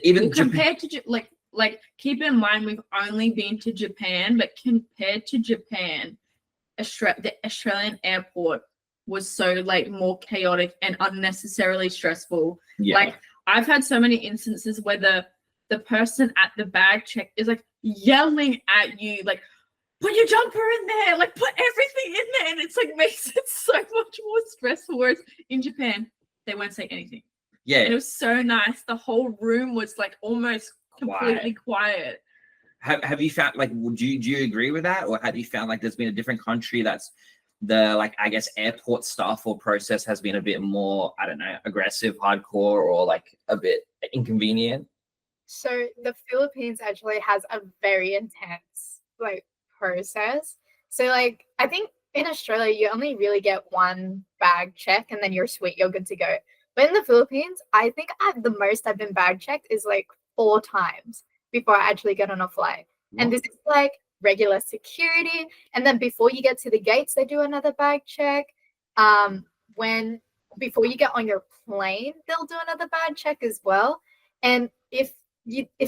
even compared to like keep in mind we've only been to Japan, but compared to Japan, the Australian airport was so like more chaotic and unnecessarily stressful. Yeah. Like I've had so many instances where the person at the bag check is like yelling at you, like, put your jumper in there, like put everything in there, and it's like makes it so much more stressful. Whereas in Japan, they won't say anything. Yeah. And it was so nice. The whole room was like almost completely quiet. Have you found like do you agree with that, or have you found like there's been a different country that's the like I guess airport staff or process has been a bit more, I don't know, aggressive, hardcore, or like a bit inconvenient? So the Philippines actually has a very intense like process. So like I think in Australia you only really get one bag check and then you're sweet, you're good to go. But in the Philippines, I think the most I've been bag checked is like 4 times before I actually get on a flight. What? And this is like regular security. And then before you get to the gates, they do another bag check. Before you get on your plane, they'll do another bag check as well. And if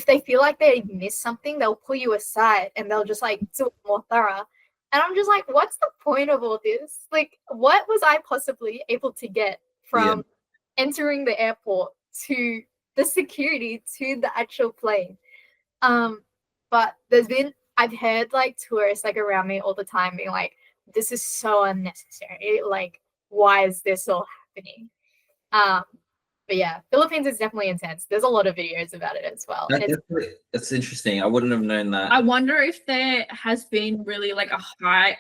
they feel like they missed something, they'll pull you aside and they'll just like do it more thorough. And I'm just like, what's the point of all this? Like, what was I possibly able to get from entering the airport to the security to the actual plane? But I've heard like tourists like around me all the time being like, this is so unnecessary. Like, why is this all happening? But yeah, Philippines is definitely intense. There's a lot of videos about it as well. That's interesting. I wouldn't have known that. I wonder if there has been really like a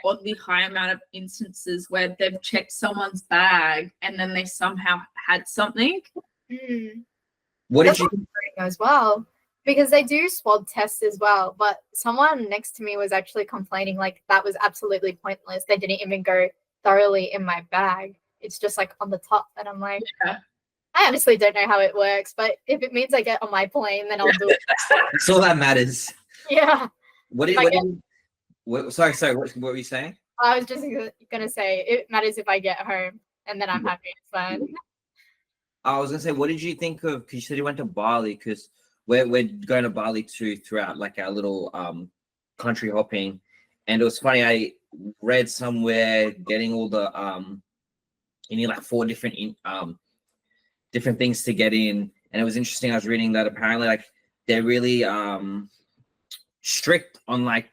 oddly high amount of instances where they've checked someone's bag and then they somehow had something. What did you as well? Because they do swab tests as well. But someone next to me was actually complaining like that was absolutely pointless. They didn't even go thoroughly in my bag. It's just like on the top. And I'm like, yeah. I honestly don't know how it works, but if it means I get on my plane, then I'll do it. That's all that matters. Yeah. Sorry, what were you saying? I was just gonna say it matters if I get home and then I'm happy, it's fine. I was gonna say, what did you think of, because you said you went to Bali, because we're going to Bali too throughout like our little country hopping. And it was funny, I read somewhere getting all the you need like 4 different different things to get in. And it was interesting. I was reading that apparently like they're really strict on like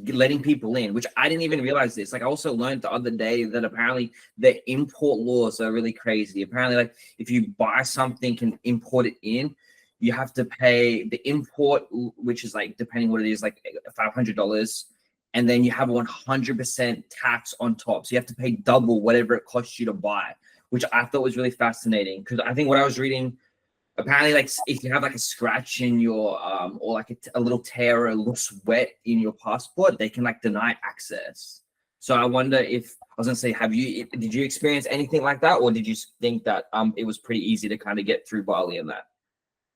letting people in, which I didn't even realize this. Like I also learned the other day that apparently the import laws are really crazy. Apparently like if you buy something and import it in, you have to pay the import, which is like, depending what it is, like $500. And then you have 100% tax on top. So you have to pay double whatever it costs you to buy, which I thought was really fascinating. Because I think what I was reading, apparently, like if you have like a scratch in your, or like a little tear or a little sweat in your passport, they can like deny access. So I wonder if, I was gonna say, did you experience anything like that? Or did you think that it was pretty easy to kind of get through Bali and that?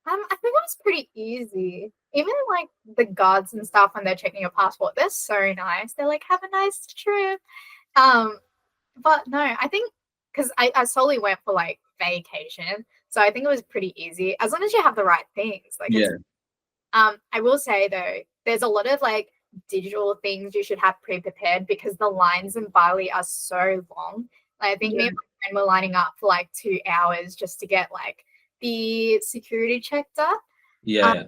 I think it was pretty easy. Even like the guards and stuff when they're checking your passport, they're so nice. They're like, "Have a nice trip." But no, I think because I solely went for like vacation, so I think it was pretty easy as long as you have the right things. Like, Yeah. I will say though, there's a lot of like digital things you should have pre-prepared because the lines in Bali are so long. Like, I think me Yeah. and my friend were lining up for like 2 hours just to get like the security check done. Yeah. Um,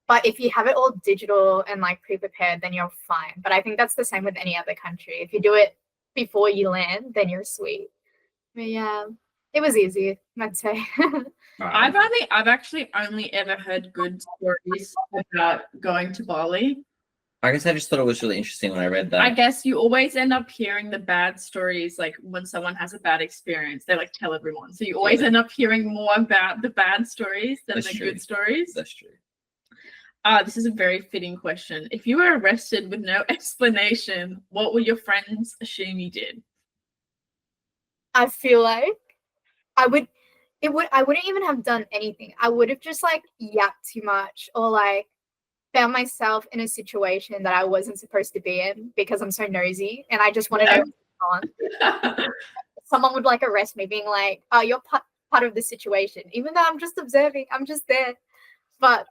But if you have it all digital and like pre-prepared, then you're fine. But I think that's the same with any other country. If you do it before you land, then you're sweet. But yeah, it was easy, I'd say. Alright. I've actually only ever heard good stories about going to Bali. I guess I just thought it was really interesting when I read that. I guess you always end up hearing the bad stories, like when someone has a bad experience, they like tell everyone. So you always end up hearing more about the bad stories than That's the true. good stories. That's true. This is a very fitting question. If you were arrested with no explanation, what would your friends assume you did? I feel like I wouldn't even have done anything. I would have just like yapped too much or like found myself in a situation that I wasn't supposed to be in because I'm so nosy and I just want to know what's going on. Someone would like arrest me being like, "Oh, you're part of the situation," even though I'm just observing, I'm just there. But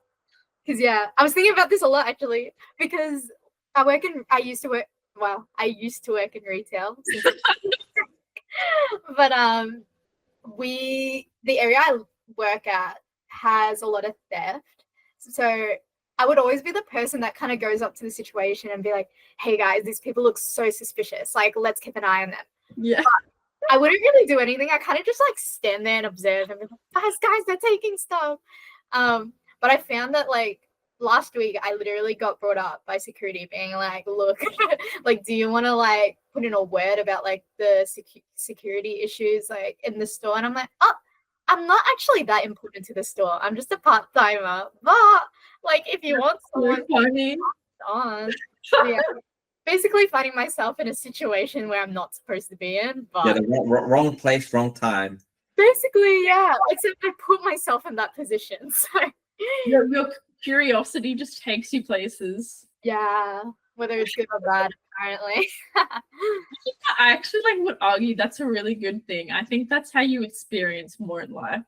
because yeah, I was thinking about this a lot actually because I used to work in retail but the area I work at has a lot of theft, so I would always be the person that kind of goes up to the situation and be like, "Hey guys, these people look so suspicious, like let's keep an eye on them." Yeah. I wouldn't really do anything. I kind of just like stand there and observe and be like, guys, they're taking stuff. But I found that like last week I literally got brought up by security being like, "Look, like, do you want to like put in a word about like the security issues like in the store?" And I'm like, "Oh, I'm not actually that important to the store. I'm just a part-timer. But like if you want someone Funny. on." Yeah. Basically finding myself in a situation where I'm not supposed to be in, but Yeah, the wrong place, wrong time. basically, yeah. Except I put myself in that position. So Your curiosity just takes you places. yeah, whether it's good or bad, apparently. I actually like would argue that's a really good thing. I think that's how you experience more in life.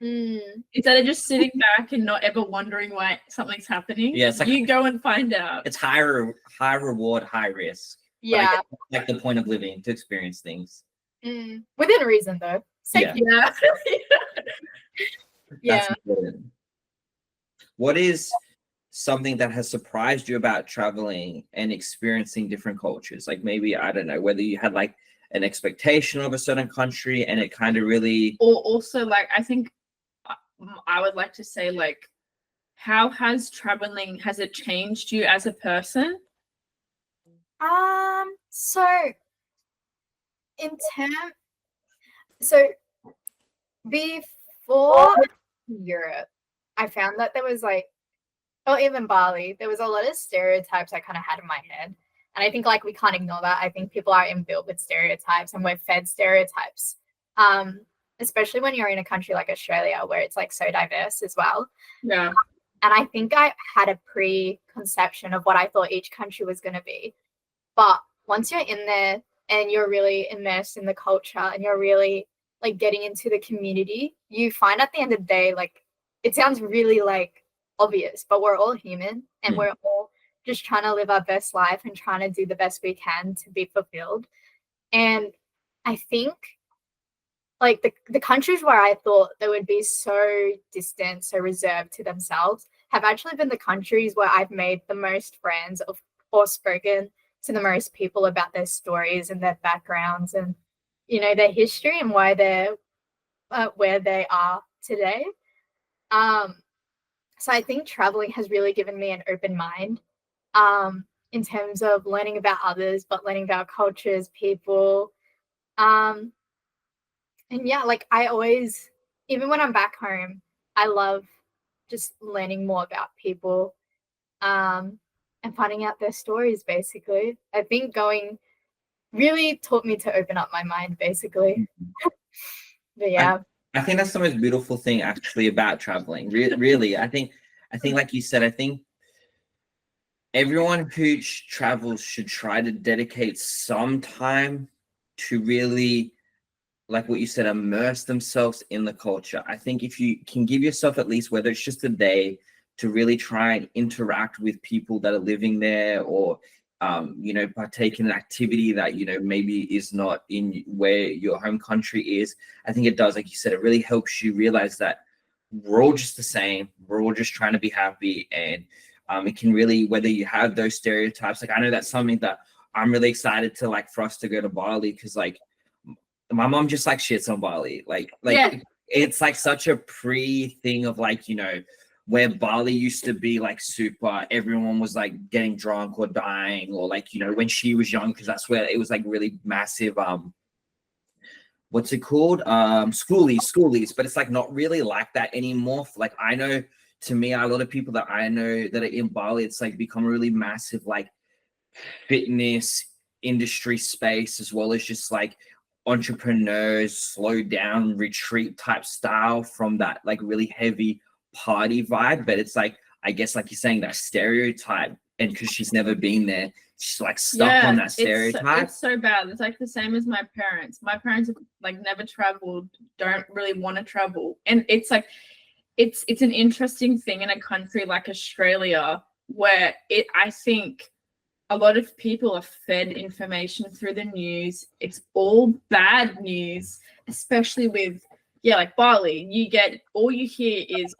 Instead of just sitting back and not ever wondering why something's happening. Yeah, it's like you go and find out. it's high reward, high risk. But I Yeah. guess that's like the point of living, to experience things. Within reason, though. Safety. Yeah. Yeah. That's important. What is something that has surprised you about traveling and experiencing different cultures? Like maybe, I don't know, whether you had like an expectation of a certain country and it kind of really. Or also, like, I think I would like to say, like, how has traveling, has it changed you as a person? So before Europe, I found that there was like, or even Bali, there was a lot of stereotypes I kind of had in my head. And I think like we can't ignore that. I think people are inbuilt with stereotypes and we're fed stereotypes. Especially when you're in a country like Australia where it's like so diverse as well. Yeah. And I think I had a preconception of what I thought each country was going to be. But once you're in there and you're really immersed in the culture and you're really like getting into the community, you find at the end of the day, like it sounds really like obvious, but we're all human and we're all just trying to live our best life and trying to do the best we can to be fulfilled. And I think like the countries where I thought they would be so distant, so reserved to themselves, have actually been the countries where I've made the most friends or spoken to the most people about their stories and their backgrounds and, you know, their history and why they're where they are today. So I think traveling has really given me an open mind in terms of learning about others, but learning about cultures, people. And yeah, like I always, even when I'm back home, I love just learning more about people and finding out their stories, basically. I think going really taught me to open up my mind, basically. But yeah. I think that's the most beautiful thing actually about traveling. Really, I think like you said, I think everyone who travels should try to dedicate some time to really, like what you said, immerse themselves in the culture. I think if you can give yourself at least, whether it's just a day, to really try and interact with people that are living there, or partake in an activity that maybe is not in where your home country is. I think it does, like you said, it really helps you realize that we're all just the same. We're all just trying to be happy, and it can really, whether you have those stereotypes. Like I know that's something that I'm really excited to, like, for us to go to Bali, because like my mom just like shits on Bali. Like Yeah. it's like such a thing of like, where Bali used to be like super, everyone was like getting drunk or dying, or like, when she was young, because that's where it was like really massive, what's it called? Schoolies, but it's like not really like that anymore. Like I know, to me, a lot of people that I know that are in Bali, it's like become a really massive like fitness industry space, as well as just like entrepreneurs, slow down retreat type style from that like really heavy party vibe. But it's like, I guess like you're saying, that stereotype, and because she's never been there, she's like stuck on that stereotype. It's so bad. It's like the same as my parents. My parents have like never traveled, don't really want to travel. And it's like it's an interesting thing in a country like Australia, where I think a lot of people are fed information through the news. It's all bad news, especially with like Bali. All you hear is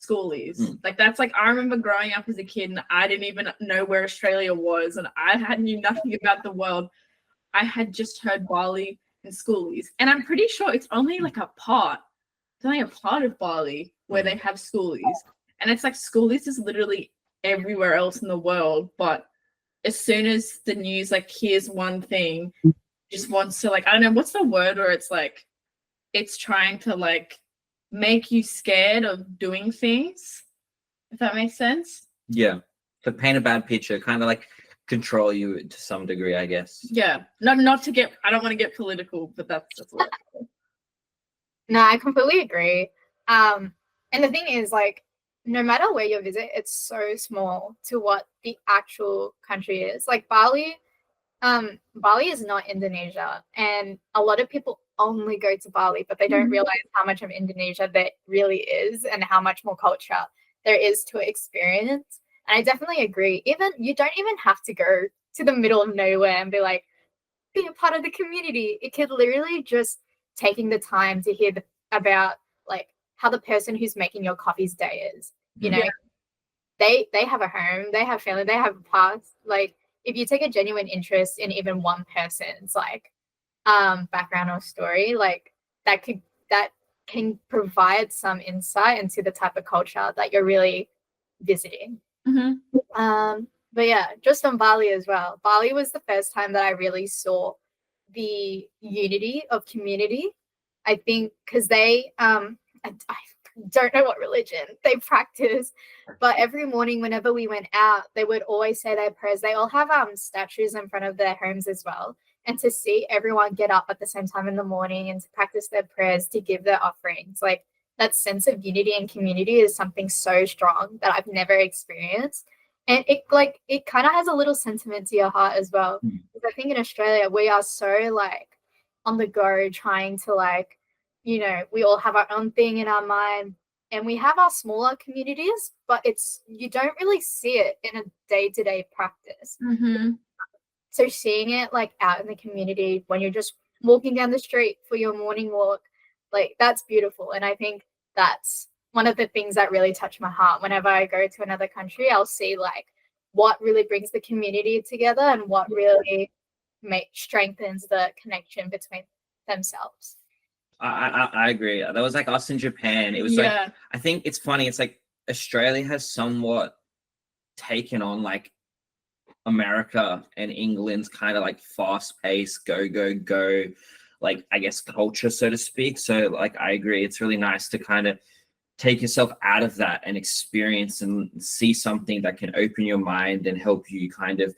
schoolies. Like that's like, I remember growing up as a kid and I didn't even know where Australia was, and I knew nothing about the world. I had just heard Bali and schoolies, and I'm pretty sure it's only like a part of Bali where they have schoolies, and it's like schoolies is literally everywhere else in the world. But as soon as the news like hears one thing, just wants to, like, I don't know what's the word, where it's like it's trying to like make you scared of doing things, if that makes sense. Yeah, to paint a bad picture, kind of like control you to some degree, I guess. Yeah, not to get, I don't want to get political, but that's what No, I completely agree. And the thing is, like, no matter where you visit, it's so small to what the actual country is. Like Bali is not Indonesia, and a lot of people only go to Bali, but they don't realize how much of Indonesia there really is, and how much more culture there is to experience. And I definitely agree. Even you don't even have to go to the middle of nowhere and be like, be a part of the community. It could literally just taking the time to hear about like how the person who's making your coffee's day is. You know, they have a home, they have family, they have a past. Like if you take a genuine interest in even one person's like background or story, like that can provide some insight into the type of culture that you're really visiting. But yeah, just on Bali as well. Bali was the first time that I really saw the unity of community. I think because they I don't know what religion they practice, but every morning whenever we went out, they would always say their prayers. They all have statues in front of their homes as well. And to see everyone get up at the same time in the morning and to practice their prayers, to give their offerings, like that sense of unity and community is something so strong that I've never experienced. And it kind of has a little sentiment to your heart as well. Because I think in Australia, we are so like on the go, trying to like, you know, we all have our own thing in our mind, and we have our smaller communities, but you don't really see it in a day-to-day practice. So seeing it like out in the community when you're just walking down the street for your morning walk, like that's beautiful. And I think that's one of the things that really touch my heart. Whenever I go to another country, I'll see like what really brings the community together and what really strengthens the connection between themselves. I agree. That was like us in Japan. It was like, I think it's funny. It's like Australia has somewhat taken on like America and England's kind of like fast paced, go, like I guess culture, so to speak. So like I agree. It's really nice to kind of take yourself out of that and experience and see something that can open your mind and help you kind of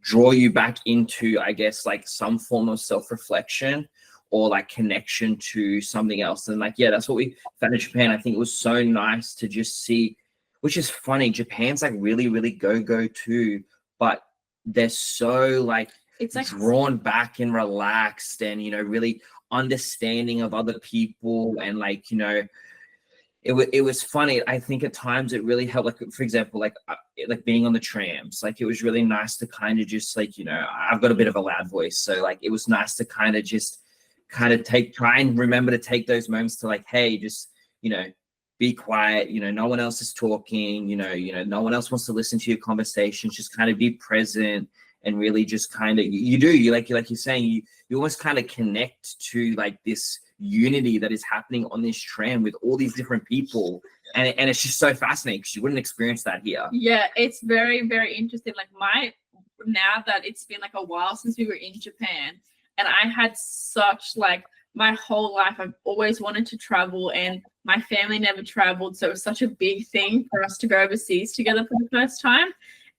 draw you back into, I guess, like some form of self-reflection, or like connection to something else. And like, yeah, that's what we found in Japan. I think it was so nice to just see, which is funny. Japan's like really, really go too, but they're so like It's like drawn back and relaxed and, you know, really understanding of other people. And like, you know, it was funny. I think at times it really helped, like for example, like being on the trams, like it was really nice to kind of just like, you know, I've got a bit of a loud voice, so like it was nice to kind of just try and remember to take those moments to like, hey, just, you know, be quiet, you know, no one else is talking, you know, no one else wants to listen to your conversations, just kind of be present and really just kind of you like you're saying, you almost kind of connect to like this unity that is happening on this tram with all these different people, and it's just so fascinating because you wouldn't experience that here. Yeah, it's very, very interesting. Like now that it's been like a while since we were in Japan, and I had such like my whole life I've always wanted to travel, and my family never traveled, so it was such a big thing for us to go overseas together for the first time.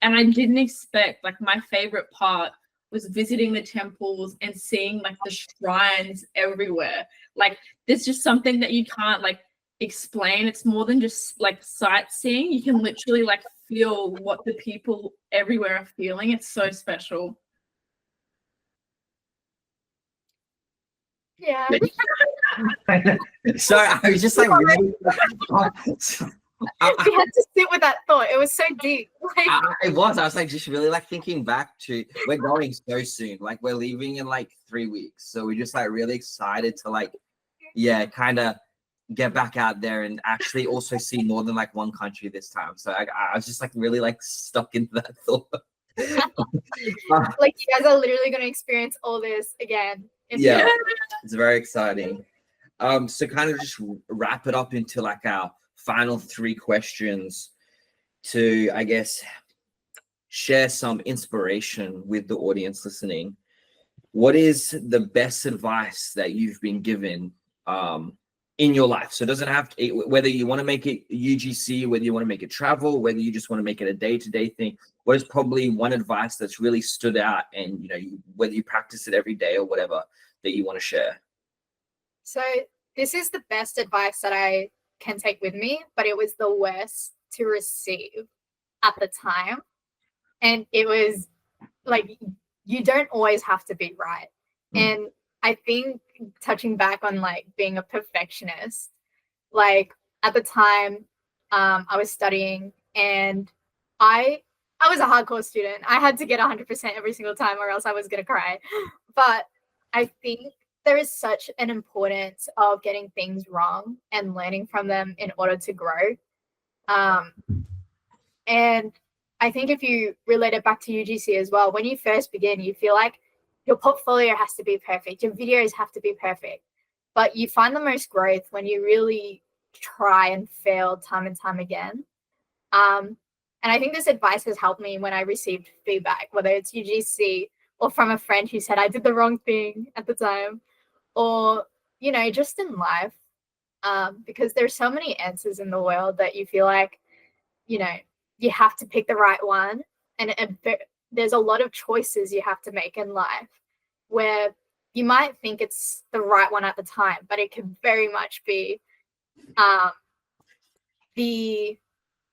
And I didn't expect, like, my favorite part was visiting the temples and seeing like the shrines everywhere. Like there's just something that you can't like explain. It's more than just like sightseeing. You can literally like feel what the people everywhere are feeling. It's so special. Yeah. So I was just like really, We had to sit with that thought. It was so deep. Like, I was like just really like thinking back to, we're going so soon, like we're leaving in like 3 weeks, so we're just like really excited to like, yeah, kind of get back out there and actually also see more than like one country this time. So I was just like really like stuck into that thought. like you guys are literally going to experience all this again. Yeah, it's very exciting. So kind of just wrap it up into like our final 3 questions to, I guess, share some inspiration with the audience listening. What is the best advice that you've been given in your life? So it doesn't have to, whether you want to make it UGC, whether you want to make it travel, whether you just want to make it a day-to-day thing. What is probably one advice that's really stood out, and you know, whether you practice it every day or whatever, that you want to share? So this is the best advice that I can take with me, but it was the worst to receive at the time. And it was like, you don't always have to be right. And I think touching back on like being a perfectionist, like at the time I was studying, and I was a hardcore student. I had to get 100% every single time or else I was going to cry. But I think there is such an importance of getting things wrong and learning from them in order to grow. And I think if you relate it back to UGC as well, when you first begin, you feel like your portfolio has to be perfect, your videos have to be perfect, but you find the most growth when you really try and fail time and time again. And I think this advice has helped me when I received feedback, whether it's UGC or from a friend who said I did the wrong thing at the time, or, you know, just in life, because there's so many answers in the world that you feel like, you know, you have to pick the right one. And there's a lot of choices you have to make in life where you might think it's the right one at the time, but it could very much be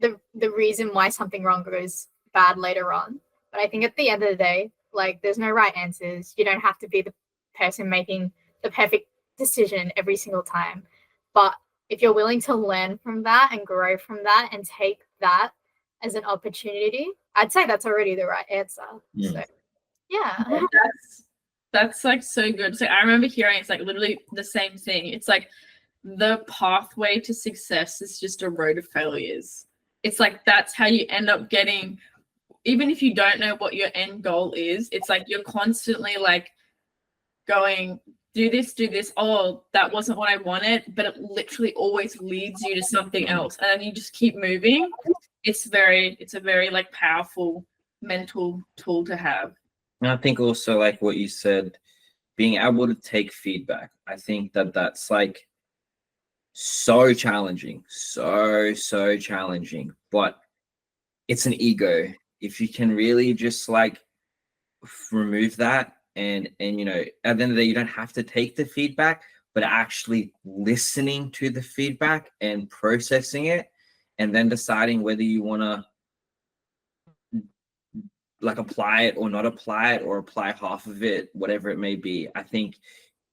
the reason why something wrong goes bad later on. But I think at the end of the day, like, there's no right answers. You don't have to be the person making the perfect decision every single time. But if you're willing to learn from that and grow from that and take that as an opportunity, I'd say that's already the right answer. Yeah. So, yeah. That's like so good. So I remember hearing it's like literally the same thing. It's like the pathway to success is just a road of failures. It's like that's how you end up getting, even if you don't know what your end goal is, it's like you're constantly like going, do this. Oh, that wasn't what I wanted, but it literally always leads you to something else. And then you just keep moving. It's a very like powerful mental tool to have. And I think also like what you said, being able to take feedback, I think that's like so challenging, so challenging, but it's an ego. If you can really just like remove that and you know, at the end of the day, you don't have to take the feedback, but actually listening to the feedback and processing it, and then deciding whether you want to like apply it or not apply it, or apply half of it, whatever it may be, I think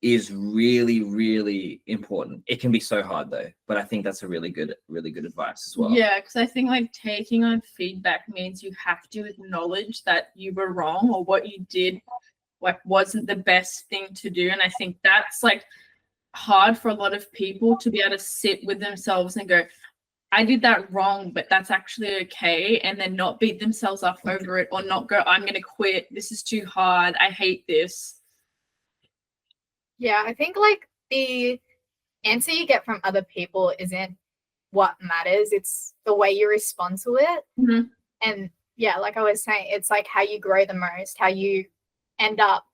is really, really important. It can be so hard though, but I think that's a really good advice as well. Yeah, because I think like taking on feedback means you have to acknowledge that you were wrong or what you did like wasn't the best thing to do. And I think that's like hard for a lot of people to be able to sit with themselves and go, I did that wrong, but that's actually okay. And then not beat themselves up over it, or not go, I'm going to quit. This is too hard. I hate this. Yeah, I think like the answer you get from other people isn't what matters. It's the way you respond to it. Mhm. And yeah, like I was saying, it's like how you grow the most, how you end up,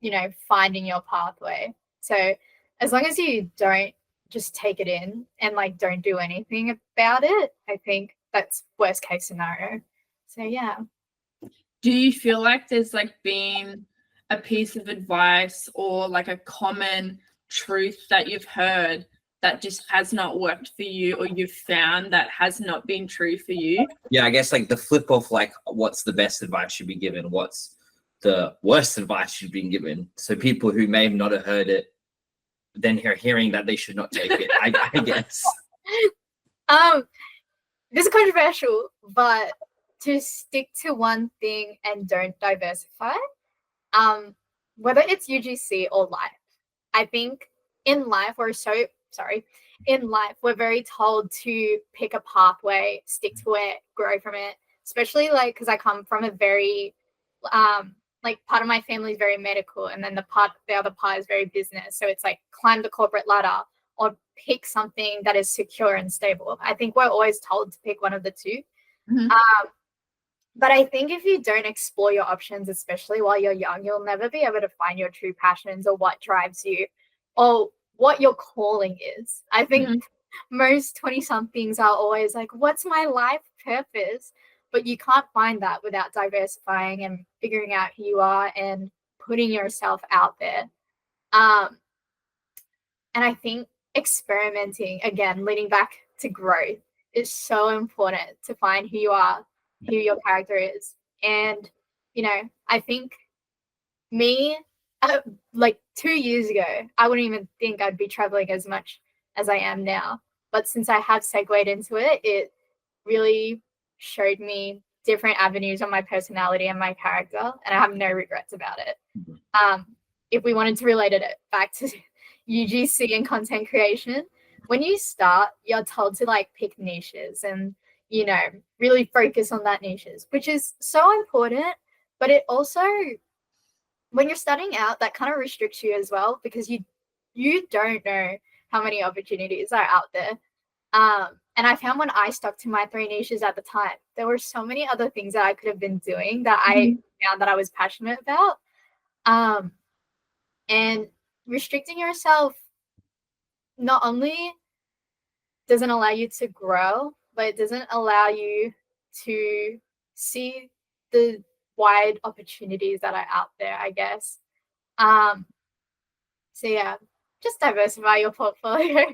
you know, finding your pathway. So as long as you don't just take it in and like don't do anything about it, I think that's worst case scenario. So yeah. Do you feel like there's like been a piece of advice or like a common truth that you've heard that just has not worked for you, or you've found that has not been true for you? Yeah, I guess like the flip of like what's the best advice you've been given, what's the worst advice you've been given. So people who may not have heard it, then hearing that they should not take it, I guess. This is controversial, but to stick to one thing and don't diversify, whether it's UGC or life, I think in life we're very told to pick a pathway, stick to it, grow from it, especially like because I come from a very like part of my family is very medical, and then the other part is very business. So it's like climb the corporate ladder or pick something that is secure and stable. I think we're always told to pick one of the two. Mhm. But I think if you don't explore your options, especially while you're young, you'll never be able to find your true passions or what drives you or what your calling is. I think most 20-somethings are always like, what's my life purpose? But you can't find that without diversifying and figuring out who you are and putting yourself out there. And I think experimenting, again, leading back to growth, is so important to find who you are, who your character is. And, you know, I think me, like 2 years ago, I wouldn't even think I'd be traveling as much as I am now. But since I have segued into it, it really showed me different avenues on my personality and my character, and I have no regrets about it. If we wanted to relate it back to UGC and content creation, when you start, you're told to like pick niches and, you know, really focus on that niches, which is so important. But it also, when you're starting out, that kind of restricts you as well, because you don't know how many opportunities are out there. And I found when I stuck to my 3 niches at the time, there were so many other things that I could have been doing that I found that I was passionate about. And restricting yourself not only doesn't allow you to grow, but it doesn't allow you to see the wide opportunities that are out there, I guess. So yeah, just diversify your portfolio,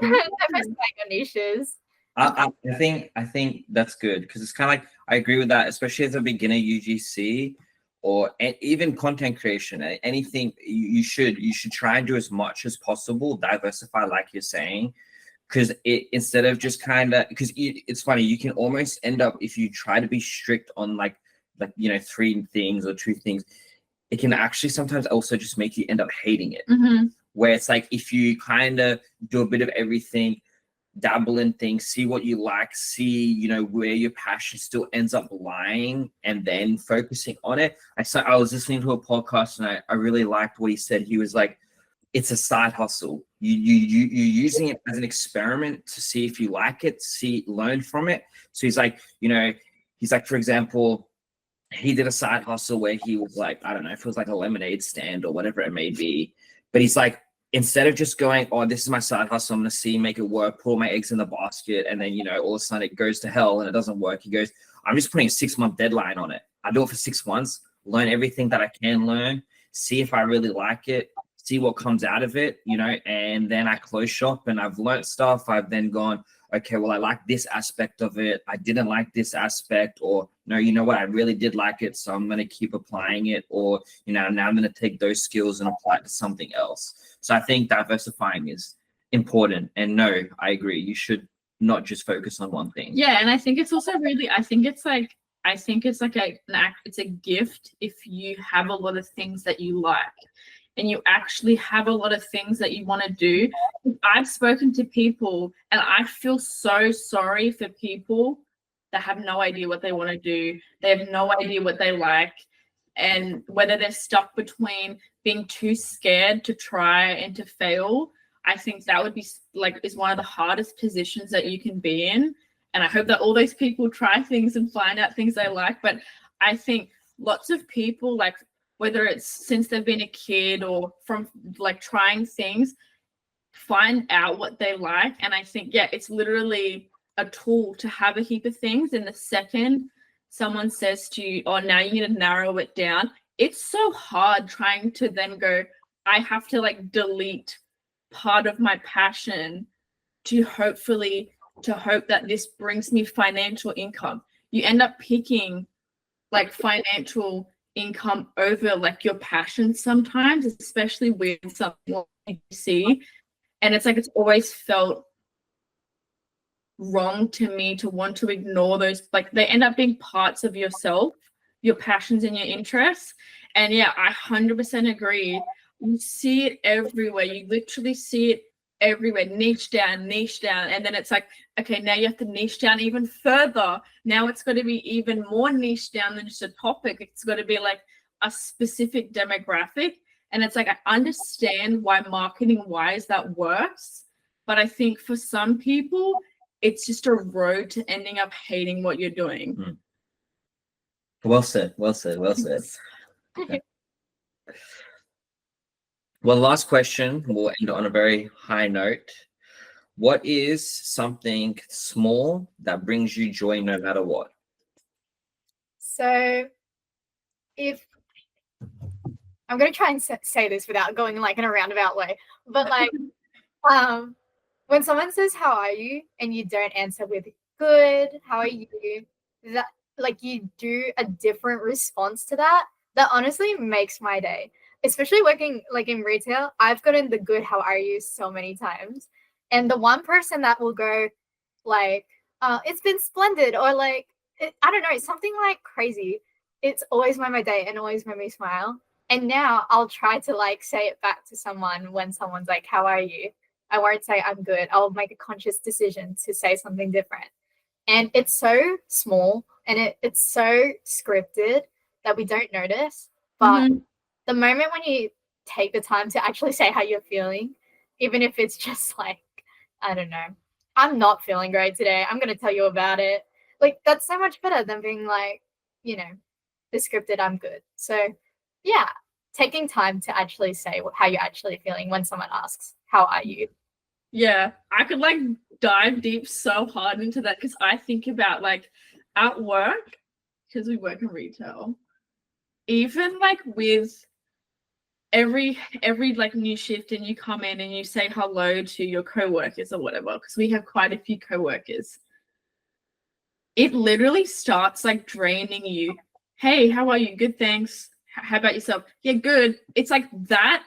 diversify your niches. I think that's good, because it's kind of like, I agree with that, especially as a beginner UGC or even content creation. Anything you should try and do as much as possible, diversify, like you're saying, because instead of just kind of, because it's funny, you can almost end up, if you try to be strict on like 3 things or 2 things, it can actually sometimes also just make you end up hating it. Where it's like, if you kind of do a bit of everything, dabble in things, see what you like, see where your passion still ends up lying, and then focusing on it. I was listening to a podcast, and I really liked what he said. He was like, it's a side hustle. You're using it as an experiment to see if you like it, learn from it. So he's like, for example, he did a side hustle where he was like, I don't know if it was like a lemonade stand or whatever it may be, but he's like, instead of just going, oh, this is my side hustle, I'm gonna make it work, put all my eggs in the basket, and then all of a sudden it goes to hell and it doesn't work. He goes, I'm just putting a 6-month deadline on it. I do it for 6 months, learn everything that I can learn, see if I really like it, see what comes out of it, you know, and then I close shop and I've learnt stuff. I've then gone, okay, well, I like this aspect of it. I didn't like this aspect, or no, you know what, I really did like it. So I'm going to keep applying it, or, you know, now I'm going to take those skills and apply it to something else. So I think diversifying is important. And no, I agree. You should not just focus on one thing. Yeah, and I think it's also really, I think it's like it's a gift if you have a lot of things that you like and you actually have a lot of things that you want to do. I've spoken to people and I feel so sorry for people that have no idea what they want to do. They have no idea what they like, and whether they're stuck between being too scared to try and to fail. I think that would be like, is one of the hardest positions that you can be in. And I hope that all those people try things and find out things they like. But I think lots of people, like, whether it's since they've been a kid or from like trying things, find out what they like. And I think, yeah, it's literally a tool to have a heap of things. And the second someone says to you, oh, now you need to narrow it down, it's so hard trying to then go, I have to like delete part of my passion to hope that this brings me financial income. You end up picking like financial income over like your passion sometimes, especially with something like you see. And it's like, it's always felt wrong to me to want to ignore those. Like, they end up being parts of yourself, your passions and your interests. And yeah, I 100% agree. You see it everywhere. You literally see it everywhere. Niche down. And then it's like, okay, now you have to niche down even further. Now it's got to be even more niche down than just a topic. It's got to be like a specific demographic. And it's like, I understand why marketing wise that works. But I think for some people, it's just a road to ending up hating what you're doing. Well said. Okay. Well, last question, we'll end on a very high note. What is something small that brings you joy no matter what? So if I'm going to try and say this without going like in a roundabout way, but like when someone says, how are you? And you don't answer with good, how are you? That like you do a different response to that, that honestly makes my day. Especially working like in retail, I've gotten the good how are you so many times. And the one person that will go like, it's been splendid, or like, I don't know, something like crazy. It's always made my day and always made me smile. And now I'll try to like say it back to someone when someone's like, how are you? I won't say I'm good. I'll make a conscious decision to say something different. And it's so small and it's so scripted that we don't notice. But the moment when you take the time to actually say how you're feeling, even if it's just like, I don't know, I'm not feeling great today, I'm going to tell you about it. Like, that's so much better than being like, you know, the scripted I'm good. So yeah, taking time to actually say how you're actually feeling when someone asks, how are you? Yeah, I could like dive deep so hard into that, because I think about like at work, because we work in retail, even like with every like new shift and you come in and you say hello to your co-workers or whatever, because we have quite a few co-workers, it literally starts like draining you. Hey, how are you? Good, thanks. How about yourself? Yeah, good. It's like that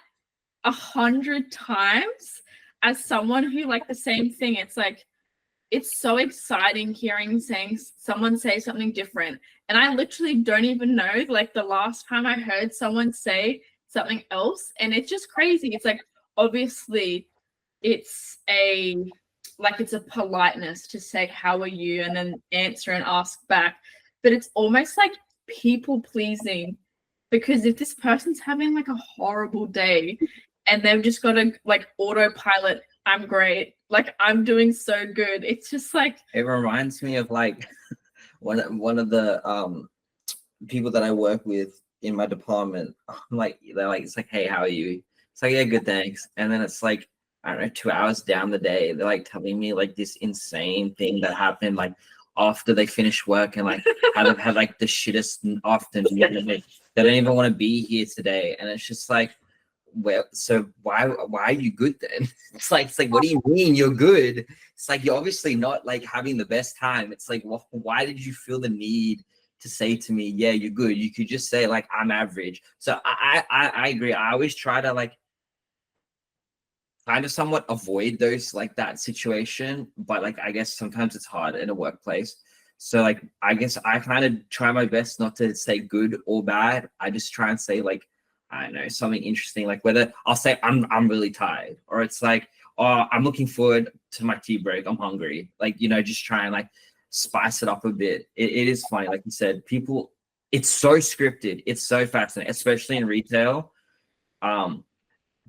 100 times as someone who like the same thing. It's like, it's so exciting hearing someone say something different. And I literally don't even know like the last time I heard someone say something else. And it's just crazy. It's like, obviously it's a politeness to say, how are you? And then answer and ask back. But it's almost like people pleasing, because if this person's having like a horrible day and they've just got to like autopilot, I'm great, like I'm doing so good, it's just like, it reminds me of like one of the people that I work with in my department. I'm like, they're like, it's like, hey, how are you? It's like, yeah, good, thanks. And then it's like, I don't know, 2 hours down the day, they're like telling me like this insane thing that happened like after they finished work, and like how they've had like the shittest afternoon. they don't even want to be here today. And it's just like, well, so why are you good then? It's like what do you mean you're good? It's like you're obviously not like having the best time. It's like, well, why did you feel the need to say to me, yeah, you're good? You could just say like, I'm average. So I agree. I always try to like kind of somewhat avoid those like that situation, but like I guess sometimes it's hard in a workplace. So like I guess I kind of try my best not to say good or bad. I just try and say like, I don't know, something interesting, like whether I'll say I'm really tired, or it's like, oh, I'm looking forward to my tea break, I'm hungry. Like, you know, just try and like spice it up a bit. It is funny, like you said, people, it's so scripted, it's so fascinating, especially in retail. But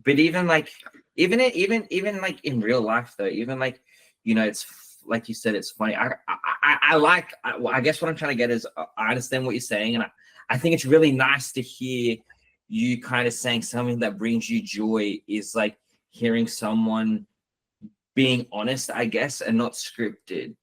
even like even like in real life though, even like, you know, it's like you said, it's funny. I guess what I'm trying to get is I understand what you're saying, and I think it's really nice to hear you kind of saying something that brings you joy is like hearing someone being honest, I guess, and not scripted.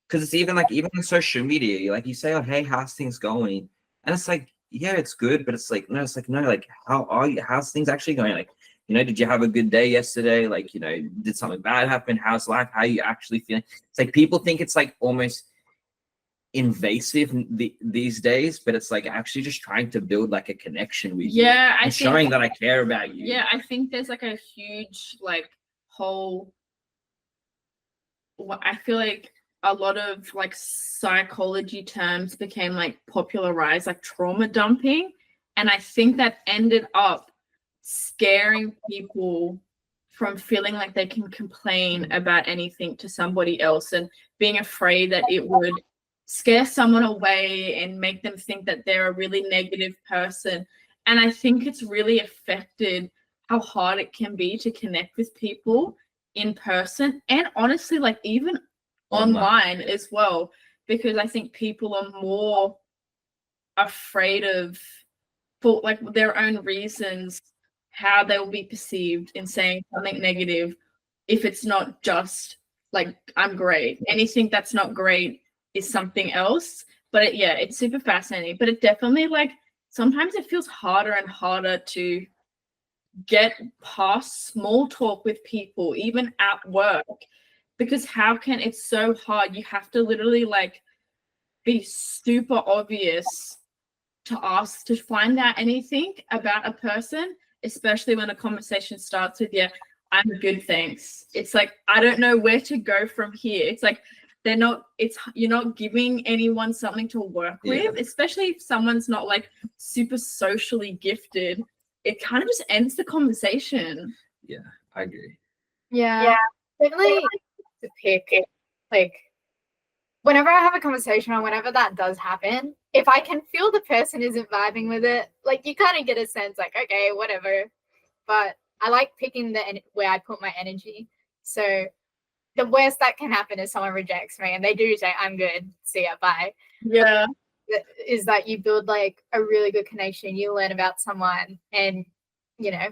Because it's even on social media, like you say, oh, hey, how's things going? And it's like, yeah, it's good, but it's like, no, like, how are you? How's things actually going? Like, you know, did you have a good day yesterday? Like, you know, did something bad happen? How's life? How are you actually feeling? It's like people think it's like almost invasive these days, but it's like actually just trying to build like a connection with you. Yeah, and showing that I care about you. Yeah, I think there's like a huge like whole. I feel like a lot of like psychology terms became like popularized, like trauma dumping, and I think that ended up scaring people from feeling like they can complain about anything to somebody else, and being afraid that it would scare someone away and make them think that they're a really negative person. And I think it's really affected how hard it can be to connect with people in person, and honestly like even online as well, because I think people are more afraid of, for like their own reasons, how they will be perceived in saying something negative if it's not just like I'm great. Anything that's not great is something else. But it's super fascinating. But it definitely like sometimes it feels harder and harder to get past small talk with people, even at work, because it's so hard. You have to literally like be super obvious to find out anything about a person, especially when a conversation starts with, yeah, I'm good, thanks. It's like, I don't know where to go from here. It's like, you're not giving anyone something to work with, especially if someone's not like super socially gifted. It kind of just ends the conversation. Yeah, I agree. Yeah. Definitely to pick, like, whenever I have a conversation or whenever that does happen, if I can feel the person isn't vibing with it, like you kind of get a sense like, okay, whatever. But I like picking where I put my energy. So the worst that can happen is someone rejects me and they do say, I'm good, see ya, bye. Yeah. Is that you build like a really good connection, you learn about someone, and you know,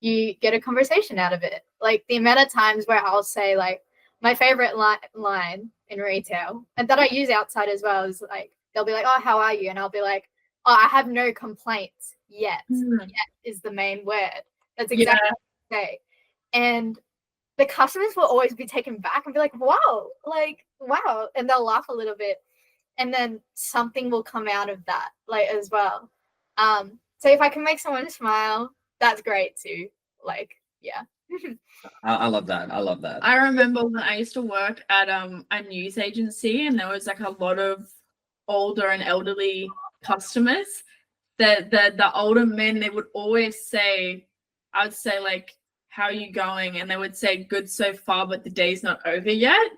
you get a conversation out of it. Like the amount of times where I'll say like my favorite line in retail, and that I use outside as well, is like they'll be like, oh, how are you? And I'll be like, oh, I have no complaints yet. Yet is the main word. That's exactly what I say. And the customers will always be taken back and be like, wow, and they'll laugh a little bit, and then something will come out of that, like, as well. So if I can make someone smile, that's great too. Like, yeah. I love that. I remember when I used to work at a news agency, and there was like a lot of older and elderly customers. The older men, they would always say, I'd say like, how are you going? And they would say, good so far, but the day's not over yet.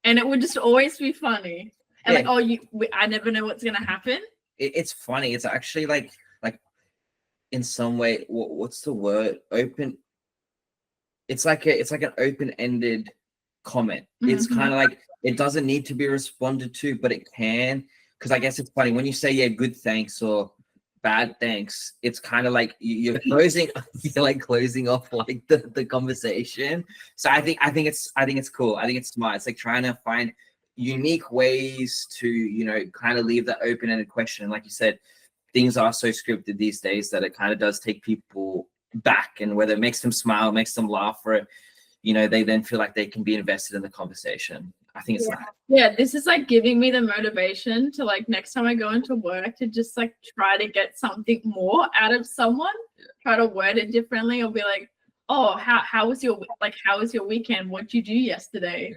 And it would just always be funny. And like, oh, I never know what's gonna happen. It's funny. It's actually like in some way, what's the word? Open. It's like an open-ended comment. It's kind of like it doesn't need to be responded to, but it can. Because I guess it's funny when you say, yeah, good thanks or bad thanks, it's kind of like you're closing off like the conversation. So I think it's cool. I think it's smart. It's like trying to find unique ways to, you know, kind of leave that open-ended question. And like you said, things are so scripted these days that it kind of does take people back, and whether it makes them smile, makes them laugh, or they then feel like they can be invested in the conversation. I think it's Yeah. nice. Yeah, this is like giving me the motivation to like next time I go into work to just like try to get something more out of someone, try to word it differently, or be like, oh, how was your weekend? What'd you do yesterday?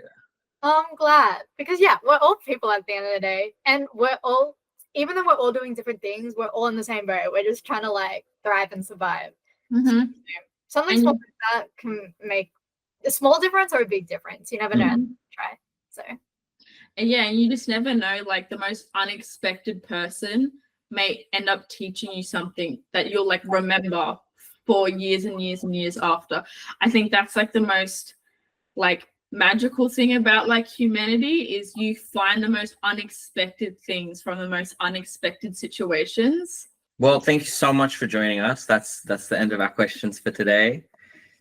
I'm glad because we're all people at the end of the day, and we're all, even though we're all doing different things, we're all in the same boat. We're just trying to like thrive and survive. Mhm. Something And small like that can make a small difference or a big difference. You never know. Mhm. Try. So And yeah, and you just never know, like the most unexpected person may end up teaching you something that you'll like remember for years and years and years after. I think that's like the most like magical thing about like humanity is you find the most unexpected things from the most unexpected situations. Well, thank you so much for joining us. That's the end of our questions for today.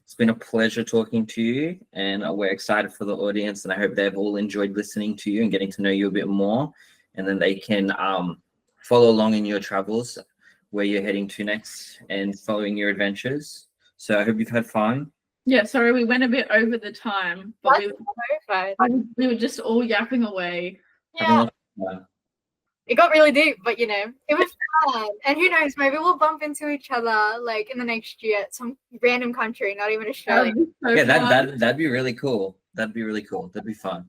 It's been a pleasure talking to you, and we're excited for the audience, and I hope they've all enjoyed listening to you and getting to know you a bit more, and then they can follow along in your travels, where you're heading to next, and following your adventures. So I hope you've had fun. Yeah, sorry, we went a bit over the time, but that's so fun. we were just all yapping away. Having Yeah, lots of fun. it got really deep, but it was fun. And who knows, maybe we'll bump into each other like in the next year at some random country, not even Australia. So Yeah, fun. that'd be really cool. That'd be really cool. That'd be fun.